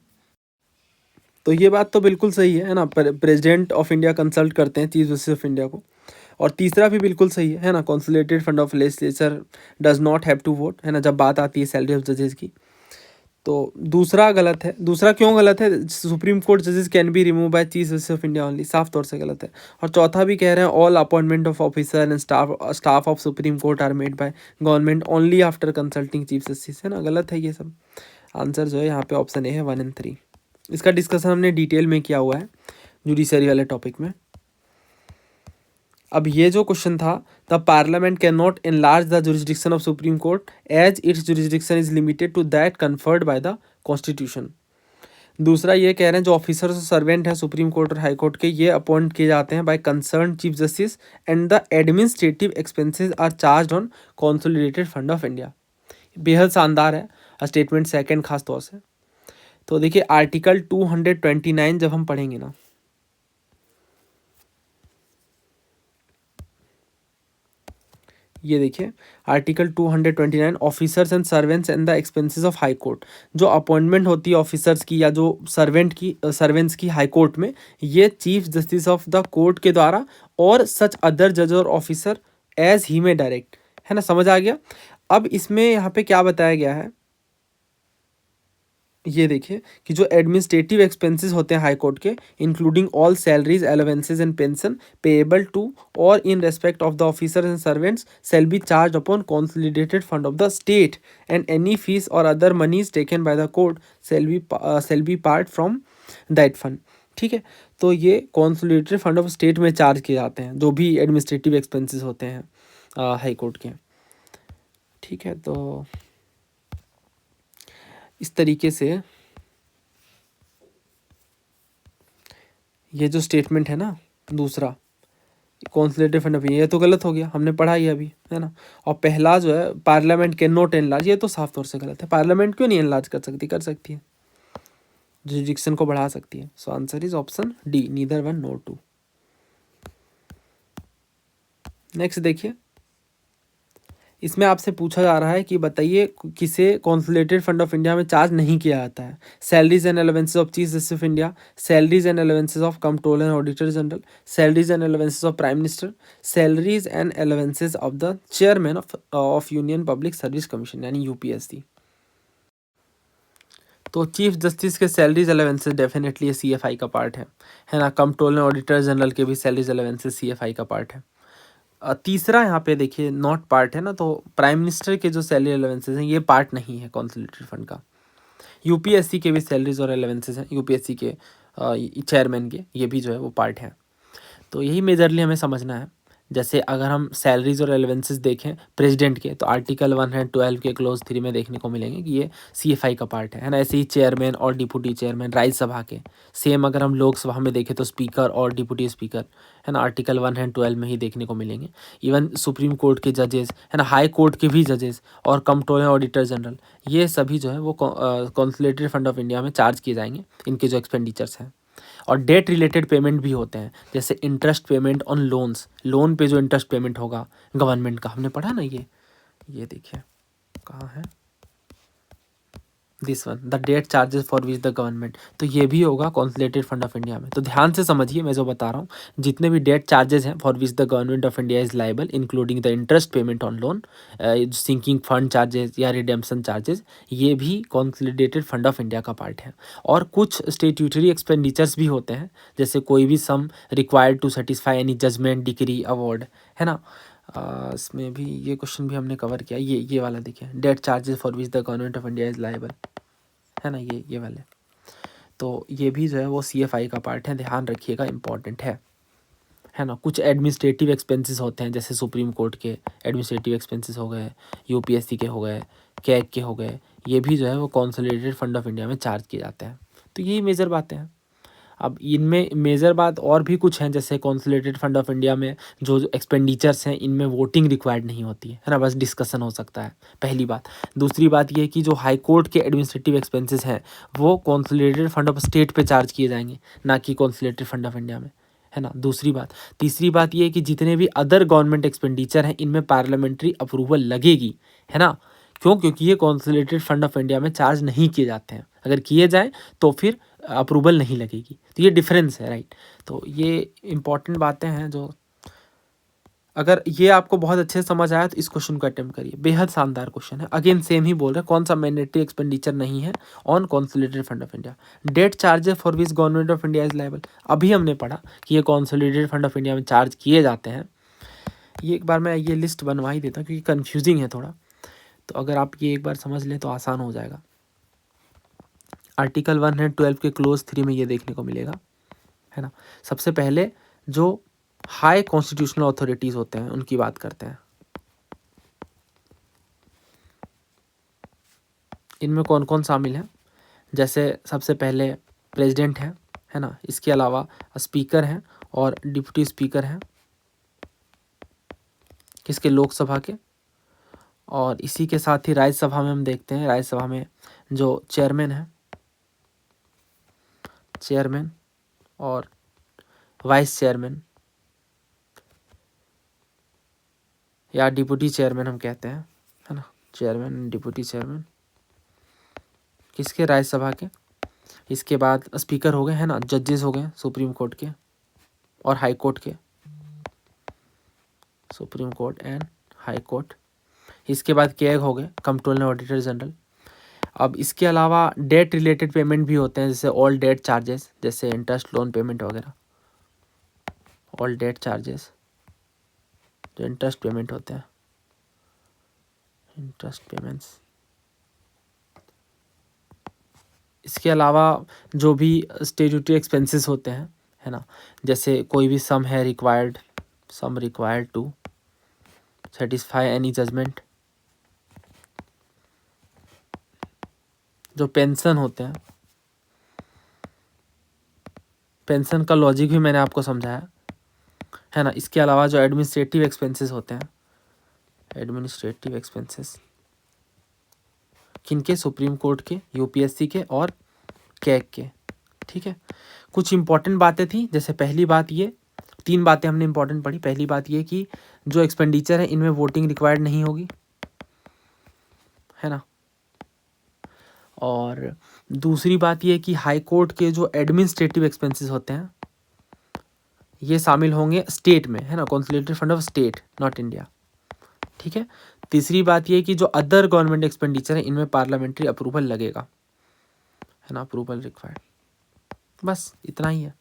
तो ये बात तो बिल्कुल सही है ना, प्रेसिडेंट ऑफ इंडिया कंसल्ट करते हैं चीफ जस्टिस ऑफ इंडिया को। और तीसरा भी बिल्कुल सही है ना, consolidated fund of legislature does not have to vote, है ना, जब बात आती है सैलरी ऑफ जजेस की। तो दूसरा गलत है। दूसरा क्यों गलत है? सुप्रीम कोर्ट जजेस can be remove by chief justice of India only, साफ तौर से गलत है। और चौथा भी कह रहे हैं all appointment of officer and staff of supreme court are made by government only after consulting chief justice, है ना, गलत है ये सब। आंसर जो है यहाँ पे ऑप्शन ए है 1 और 3। इसका डिस्कशन हमने डिटेल में किया हुआ है जुडिशरी वाले टॉपिक में। अब ये जो क्वेश्चन था, the parliament can not enlarge the jurisdiction of supreme court as its jurisdiction is limited to that conferred by the constitution. दूसरा ये कह रहे हैं जो ऑफिसर्स और सर्वेंट हैं सुप्रीम कोर्ट और हाई कोर्ट के, ये अपॉइंट किए जाते हैं by concern chief justice and the administrative expenses are charge on consolidated fund of India. बेहद शानदार है स्टेटमेंट, सेकंड खास तौर से। तो देखिए, आर्टिकल 229 जब हम पढ़ेंगे ना, ये देखिए article 229 officers and servants and the expenses of high court. जो अपॉइंटमेंट होती है ऑफिसर्स की या जो सर्वेंट्स की हाई कोर्ट में, ये chief justice of the court के द्वारा और सच अदर जज और ऑफिसर एज ही में डायरेक्ट, है ना, समझ आ गया। अब इसमें यहाँ पे क्या बताया गया है, ये देखिए कि जो एडमिनिस्ट्रेटिव एक्सपेंसेस होते हैं हाई कोर्ट के, including all salaries, allowances and pension payable to और in respect of the officers and servants shall be charge upon consolidated fund of the state and any fees or other moneys taken by the court shall be part from that fund. ठीक है, तो ये consolidated fund of state में charge किए जाते हैं जो भी एडमिनिस्ट्रेटिव एक्सपेंसेस होते हैं हाई कोर्ट के। ठीक है, तो इस तरीके से ये जो स्टेटमेंट है ना दूसरा कंसोलिडेटेड फंड ऑफ, ये तो गलत हो गया, हमने पढ़ा ही अभी, है ना। और पहला जो है पार्लियामेंट कैन नॉट एनलार्ज, ये तो साफ तौर से गलत है। पार्लियामेंट क्यों नहीं एनलार्ज कर सकती है, जुरिडिक्शन को बढ़ा सकती है। So answer is option D, neither one nor two. Next देखिए, इसमें आपसे पूछा जा रहा है कि बताइए किसे कंसोलिडेटेड फंड ऑफ इंडिया में चार्ज नहीं किया जाता है। Salaries and allowances of chief justice of India, salaries and allowances of controller and auditor general, salaries and allowances of prime minister, salaries and allowances of the chairman of union public service commission यानी UPSC. तो chief justice के salaries allowances definitely CFI का part है ना। Controller auditor general के भी salaries allowances CFI का part है। तीसरा यहाँ पे देखिए नॉट पार्ट है ना, तो प्राइम मिनिस्टर के जो सैलरी अलाउंसेस हैं ये पार्ट नहीं है कंसोलिडेटेड फंड का। यूपीएससी के भी सैलरीज और अलाउंसेस हैं, यूपीएससी के चेयरमैन के, ये भी जो है वो पार्ट है। तो यही मेजरली हमें समझना है। जैसे अगर हम सैलरीज और अलाउंसेस देखें प्रेसिडेंट के, तो आर्टिकल 112 के क्लोज 3 में देखने को मिलेंगे कि ये सीएफआई का पार्ट है ना। ऐसे ही चेयरमैन और डिप्टी चेयरमैन राज्यसभा के, सेम अगर हम लोकसभा में देखें तो स्पीकर और डिप्टी स्पीकर, है ना, आर्टिकल 112 में ही देखने को मिलेंगे। इवन सुप्रीम कोर्ट के जजेस, है ना, हाई कोर्ट के भी जजेस और कंट्रोलर ऑडिटर जनरल, ये सभी जो है वो कंसोलिडेटेड फंड ऑफ इंडिया में चार्ज किए जाएंगे, इनके जो एक्सपेंडिचर्स हैं। और डेट रिलेटेड पेमेंट भी होते हैं, जैसे interest payment on loans, loan पे जो इंटरेस्ट पेमेंट होगा गवर्नमेंट का, हमने पढ़ा ना ये देखिए कहाँ है, this one, the debt charges for which the government, तो ये भी होगा कंसोलिडेटेड फंड ऑफ इंडिया में। तो ध्यान से समझिए मैं जो बता रहा हूँ, जितने भी डेट चार्जेस हैं for which the government of India is liable including the interest payment on loan, sinking fund charges या रिडेम्पशन चार्जेस, ये भी कंसोलिडेटेड फंड ऑफ इंडिया का पार्ट है। और कुछ स्टेट्यूटरी एक्सपेंडिचर्स भी होते हैं, जैसे कोई भी sum required to satisfy any judgement, decree, award, है ना। इसमें भी ये क्वेश्चन भी हमने कवर किया, ये वाला देखिए, debt charges for which the government of India is liable, है ना, ये वाले। तो ये भी जो है वो सीएफआई का पार्ट है, ध्यान रखिएगा, इंपॉर्टेंट है ना। कुछ एडमिनिस्ट्रेटिव एक्सपेंसेस होते हैं, जैसे सुप्रीम कोर्ट के एडमिनिस्ट्रेटिव एक्सपेंसेस हो गए, यूपीएससी के हो गए, कैग के हो गए, ये भी जो है वो कंसोलिडेटेड फंड ऑफ इंडिया में चार्ज किए जाते हैं। तो यही मेजर बातें हैं। अब इनमें मेजर बात और भी कुछ हैं, जैसे कंसोलिडेटेड फंड ऑफ इंडिया में जो एक्सपेंडिचर्स हैं इनमें वोटिंग रिक्वायर्ड नहीं होती है ना, बस डिस्कशन हो सकता है, पहली बात। दूसरी बात ये है कि जो हाई कोर्ट के एडमिनिस्ट्रेटिव एक्सपेंसेस हैं वो कंसोलिडेटेड फंड ऑफ स्टेट पे चार्ज किए जाएंगे, ना कि कंसोलिडेटेड फंड ऑफ इंडिया में, है ना, दूसरी बात। तीसरी बात ये है कि जितने भी अदर गवर्नमेंट एक्सपेंडिचर हैं इनमें पार्लियामेंट्री अप्रूवल लगेगी, है ना। क्यों? क्योंकि ये कंसोलिडेटेड फंड ऑफ इंडिया में चार्ज नहीं किए जाते हैं, अगर किए जाएँ तो फिर अप्रूवल नहीं लगेगी। तो ये डिफरेंस है, राइट। तो ये इंपॉर्टेंट बातें हैं जो, अगर ये आपको बहुत अच्छे से समझ आया तो इस क्वेश्चन को अटेम्प्ट करिए, बेहद शानदार क्वेश्चन है। अगेन सेम ही बोल रहे हैं, कौन सा मैंडेटरी एक्सपेंडिचर नहीं है on consolidated fund of India. Debt charges for which government of India is liable, अभी हमने पढ़ा कि ये कंसोलिडेटेड फंड ऑफ इंडिया में चार्ज किए जाते हैं। ये एक बार मैं ये लिस्ट बनवा ही देता हूँ क्योंकि कन्फ्यूजिंग है थोड़ा, तो अगर आप ये एक बार समझ लें तो आसान हो जाएगा। आर्टिकल 112 के क्लोज 3 में ये देखने को मिलेगा, है ना। सबसे पहले जो हाई कॉन्स्टिट्यूशनल अथॉरिटीज़ होते हैं उनकी बात करते हैं। इनमें कौन कौन शामिल है, जैसे सबसे पहले प्रेसिडेंट है ना, इसके अलावा स्पीकर हैं और डिप्टी स्पीकर हैं, किसके, लोकसभा के। और इसी के साथ ही राज्यसभा में हम देखते हैं, राज्यसभा में जो चेयरमैन और वाइस चेयरमैन या डिप्टी चेयरमैन हम कहते हैं, है ना, चेयरमैन डिप्टी चेयरमैन, किसके, राज्यसभा के। इसके बाद स्पीकर हो गए, है ना, जजेस हो गए सुप्रीम कोर्ट के और हाई कोर्ट के, supreme court and high court. इसके बाद कैग हो गए, कंट्रोलर ऑडिटर जनरल। अब इसके अलावा डेट रिलेटेड पेमेंट भी होते हैं, जैसे ऑल डेट चार्जेस, जैसे इंटरेस्ट लोन पेमेंट वगैरह, ऑल डेट चार्जेस जो इंटरेस्ट पेमेंट होते हैं, इंटरेस्ट पेमेंट्स। इसके अलावा जो भी स्टैट्यूटरी एक्सपेंसेस होते हैं, है ना, जैसे कोई भी सम है required, sum required to satisfy any judgment, जो पेंशन होते हैं, पेंशन का लॉजिक भी मैंने आपको समझाया, है ना। इसके अलावा जो एडमिनिस्ट्रेटिव एक्सपेंसेस होते हैं, एडमिनिस्ट्रेटिव एक्सपेंसेस किनके, सुप्रीम कोर्ट के, यूपीएससी के और कैग के, ठीक है। कुछ इंपॉर्टेंट बातें थी, जैसे पहली बात ये, 3 बातें हमने इंपॉर्टेंट पढ़ी। पहली बात ये कि जो एक्सपेंडिचर है इनमें वोटिंग रिक्वायर्ड नहीं होगी, है ना। और दूसरी बात ये कि हाई कोर्ट के जो एडमिनिस्ट्रेटिव एक्सपेंसेस होते हैं ये शामिल होंगे स्टेट में, है ना, consolidated fund of state not India, ठीक है। तीसरी बात ये कि जो अदर गवर्नमेंट एक्सपेंडिचर है इनमें पार्लियामेंट्री अप्रूवल लगेगा, है ना, अप्रूवल रिक्वायर्ड। बस इतना ही है।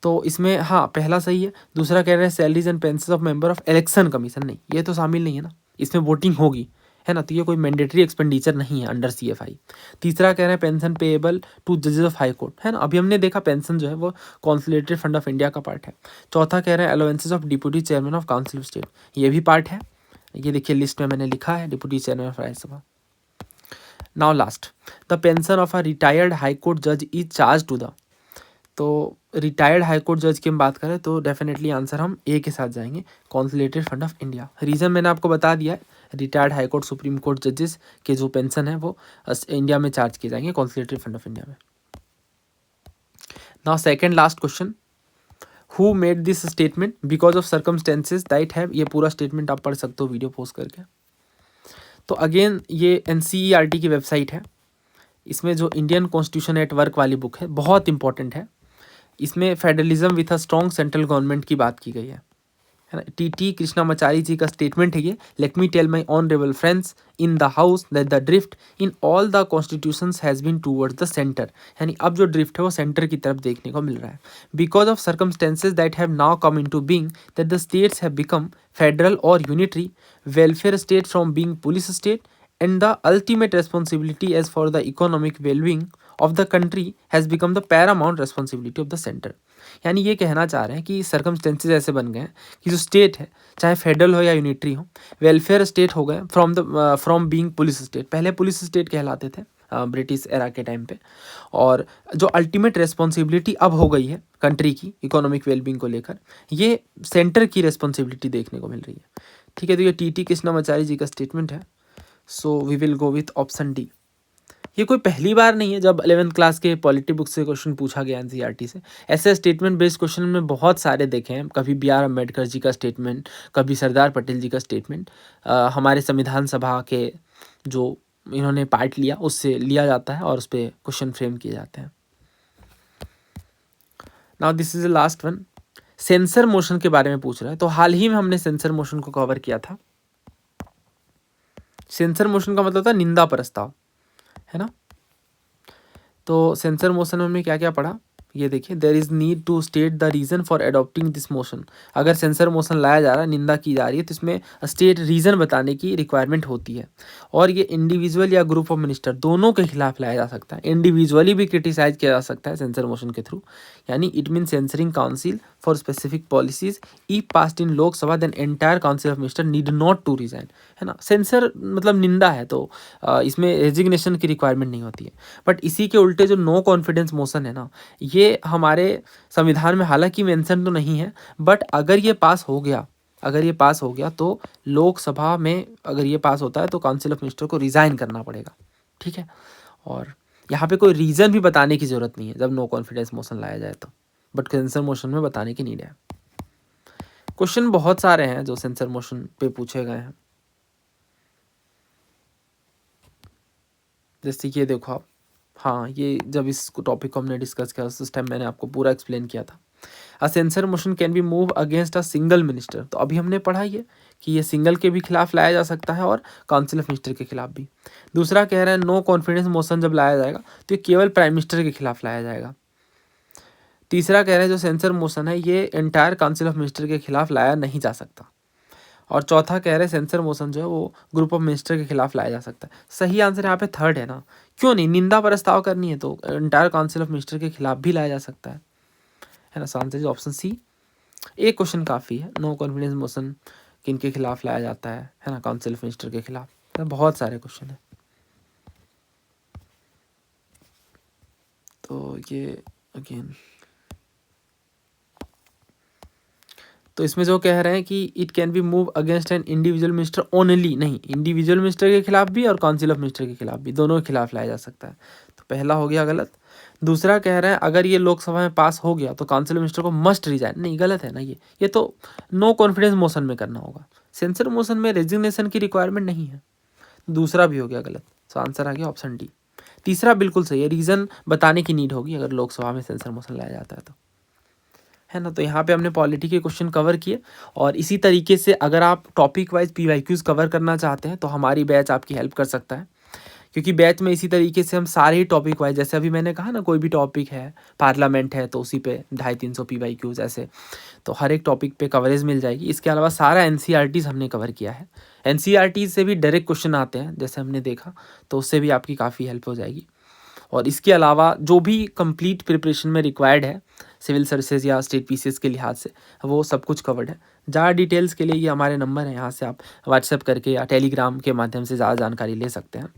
तो इसमें हाँ पहला सही है। दूसरा कह रहे हैं salaries and pension of member of election commission, नहीं ये तो शामिल नहीं है ना, इसमें वोटिंग होगी, है ना, तो ये कोई मैंडेटरी एक्सपेंडिचर नहीं है अंडर सीएफआई। तीसरा कह रहे हैं पेंशन पेएबल टू जजेस ऑफ हाई कोर्ट, है ना, अभी हमने देखा पेंशन जो है वो कंसोलिडेटेड फंड ऑफ इंडिया का पार्ट है। चौथा कह रहे हैं allowances of deputy chairman of council of state, ये भी पार्ट है, ये देखिए लिस्ट में मैंने लिखा है, deputy chairman of Rajya Sabha. Now last, the pension of a retired high court जज इज चार्ज टू द, तो रिटायर्ड हाई कोर्ट जज की हम बात करें तो डेफिनेटली आंसर हम ए के साथ जाएंगे, consolidated fund of India. Reason मैंने आपको बता दिया है, retired high court supreme court जजेस के जो पेंशन है वो इंडिया में चार्ज किए जाएंगे कंसोलिडेटेड फंड ऑफ इंडिया में। Now second last question, who made this statement because of circumstances that have, ये पूरा स्टेटमेंट आप पढ़ सकते हो वीडियो पोस्ट करके। तो अगेन ये NCERT की वेबसाइट है, इसमें जो इंडियन कॉन्स्टिट्यूशन एट वर्क वाली बुक है बहुत इंपॉर्टेंट है, इसमें federalism with a strong central government की बात की गई है ना। TT कृष्णामाचारी जी का स्टेटमेंट है ये, let me tell my honourable friends in the house that the drift in all the constitutions has been towards the centre, यानी अब जो ड्रिफ्ट है वो सेंटर की तरफ देखने को मिल रहा है। Because of circumstances that have now come into being that the states have become federal or unitary, welfare state from being police state, and the ultimate responsibility as for the economic well-being of the country has become the paramount responsibility of the center। यानी ये कहना चाह रहे हैं कि circumstances ऐसे बन गए हैं कि जो स्टेट है चाहे फेडरल हो या यूनिटरी हो, वेलफेयर स्टेट हो गए फ्रॉम बीइंग पुलिस स्टेट, पहले पुलिस स्टेट कहलाते थे ब्रिटिश एरा के टाइम पे, और जो अल्टीमेट रेस्पॉन्सिबिलिटी अब हो गई है कंट्री की इकोनॉमिक वेलबींग को लेकर, ये सेंटर की रेस्पॉन्सिबिलिटी देखने को मिल रही है, ठीक है। तो ये TT कृष्णामाचारी जी का स्टेटमेंट है, so we will go with option D. ये कोई पहली बार नहीं है जब 11th क्लास के पॉलिटी बुक से क्वेश्चन पूछा गया NCERT से, ऐसे स्टेटमेंट बेस्ड क्वेश्चन में बहुत सारे देखे हैं, कभी BR अम्बेडकर जी का स्टेटमेंट, कभी सरदार पटेल जी का स्टेटमेंट, हमारे संविधान सभा के जो इन्होंने पार्ट लिया उससे लिया जाता है और उस पर क्वेश्चन फ्रेम किए जाते हैं। Now this is the last one, sensor motion के बारे में पूछ रहा है, तो हाल ही में हमने सेंसर मोशन को कवर किया था। सेंसर मोशन का मतलब था निंदा प्रस्ताव, है ना। तो सेंसर मोशन में हमने क्या क्या पढ़ा, ये देखिए, there is need to state the reason for adopting this motion. अगर सेंसर मोशन लाया जा रहा है, निंदा की जा रही है, तो इसमें स्टेट रीज़न बताने की रिक्वायरमेंट होती है, और ये इंडिविजुअल या ग्रुप ऑफ मिनिस्टर दोनों के खिलाफ लाया जा सकता है, इंडिविजुअली भी क्रिटिसाइज किया जा सकता है सेंसर मोशन के थ्रू, यानी it mean censuring council for specific policies if passed in Lok Sabha then entire council of minister need not to resign, है ना। सेंसर मतलब निंदा है, तो इसमें रेजिग्नेशन की रिक्वायरमेंट नहीं होती है। बट इसी के उल्टे जो नो कॉन्फिडेंस मोशन है ना, ये हमारे संविधान में हालांकि मेंशन तो नहीं है, बट अगर ये पास हो गया तो लोकसभा में अगर ये पास होता है तो काउंसिल ऑफ मिनिस्टर को रिज़ाइन करना पड़ेगा, ठीक है। और यहाँ पे कोई रीज़न भी बताने की ज़रूरत नहीं है जब नो कॉन्फिडेंस मोशन लाया जाए तो, बट सेंसर मोशन में बताने की नीड है। क्वेश्चन बहुत सारे हैं जो सेंसर मोशन पे पूछे गए हैं, जैसे कि ये देखो आप, हाँ, ये जब इस टॉपिक को हमने डिस्कस किया उस टाइम मैंने आपको पूरा एक्सप्लेन किया था। A censure motion can be move against a single minister, तो अभी हमने पढ़ा ये कि ये सिंगल के भी खिलाफ लाया जा सकता है और काउंसिल ऑफ मिनिस्टर के खिलाफ भी। दूसरा कह रहा है नो कॉन्फिडेंस मोशन जब लाया जाएगा तो ये केवल प्राइम मिनिस्टर के खिलाफ लाया जाएगा। तीसरा कह रहे हैं जो सेंसर मोशन है ये एंटायर काउंसिल ऑफ मिनिस्टर के खिलाफ लाया नहीं जा सकता। और चौथा कह रहे हैं सेंसर मोशन जो है वो ग्रुप ऑफ मिनिस्टर के खिलाफ लाया जा सकता है। सही आंसर यहाँ पे थर्ड है ना, क्यों नहीं, निंदा प्रस्ताव करनी है तो एंटायर काउंसिल ऑफ मिनिस्टर के खिलाफ भी लाया जा सकता है ना। So answer is option C. एक क्वेश्चन काफ़ी है, नो कॉन्फिडेंस मोशन किन के खिलाफ लाया जाता है ना, काउंसिल ऑफ मिनिस्टर के खिलाफ। तो बहुत सारे क्वेश्चन है। तो ये अगेन तो इसमें जो कह रहे हैं कि it can be move against an individual minister only, नहीं, इंडिविजुअल मिनिस्टर के खिलाफ भी और काउंसिल ऑफ मिनिस्टर के खिलाफ भी, दोनों के खिलाफ लाया जा सकता है। तो पहला हो गया गलत। दूसरा कह रहे हैं अगर ये लोकसभा में पास हो गया तो काउंसिल ऑफ मिनिस्टर को मस्ट रिजाइन, नहीं, गलत है ना ये तो नो कॉन्फिडेंस मोशन में करना होगा। सेंसर मोशन में रेजिग्नेशन की रिक्वायरमेंट नहीं है। दूसरा भी हो गया गलत। तो आंसर आ गया ऑप्शन डी। तीसरा बिल्कुल सही है, रीज़न बताने की नीड होगी अगर लोकसभा में सेंसर मोशन लाया जाता है तो, है ना। तो यहाँ पे हमने पॉलिटी के क्वेश्चन कवर किए। और इसी तरीके से अगर आप टॉपिक वाइज PYQs कवर करना चाहते हैं तो हमारी बैच आपकी हेल्प कर सकता है, क्योंकि बैच में इसी तरीके से हम सारे ही टॉपिक वाइज, जैसे अभी मैंने कहा ना कोई भी टॉपिक है, पार्लियामेंट है तो उसी पे 250-300 PYQs ऐसे, तो हर एक टॉपिक पे कवरेज मिल जाएगी। इसके अलावा सारा NCERTs हमने कवर किया है। NCERTs से भी डायरेक्ट क्वेश्चन आते हैं जैसे हमने देखा, तो उससे भी आपकी काफ़ी हेल्प हो जाएगी। और इसके अलावा जो भी कंप्लीट प्रिपरेशन में रिक्वायर्ड है सिविल सर्विसेज या स्टेट PCS के लिहाज से, वो सब कुछ कवर्ड है। ज़्यादा डिटेल्स के लिए ये हमारे नंबर हैं, यहाँ से आप व्हाट्सएप करके या टेलीग्राम के माध्यम से ज़्यादा जानकारी ले सकते हैं।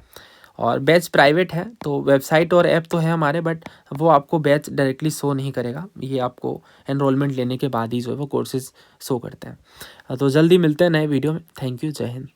और बैच प्राइवेट है तो वेबसाइट और ऐप तो है हमारे, बट वो आपको बैच डायरेक्टली शो नहीं करेगा, ये आपको एनरोलमेंट लेने के बाद ही जो है वो कोर्सेज शो करते हैं। तो जल्दी मिलते हैं नए वीडियो में। थैंक यू, जय हिंद।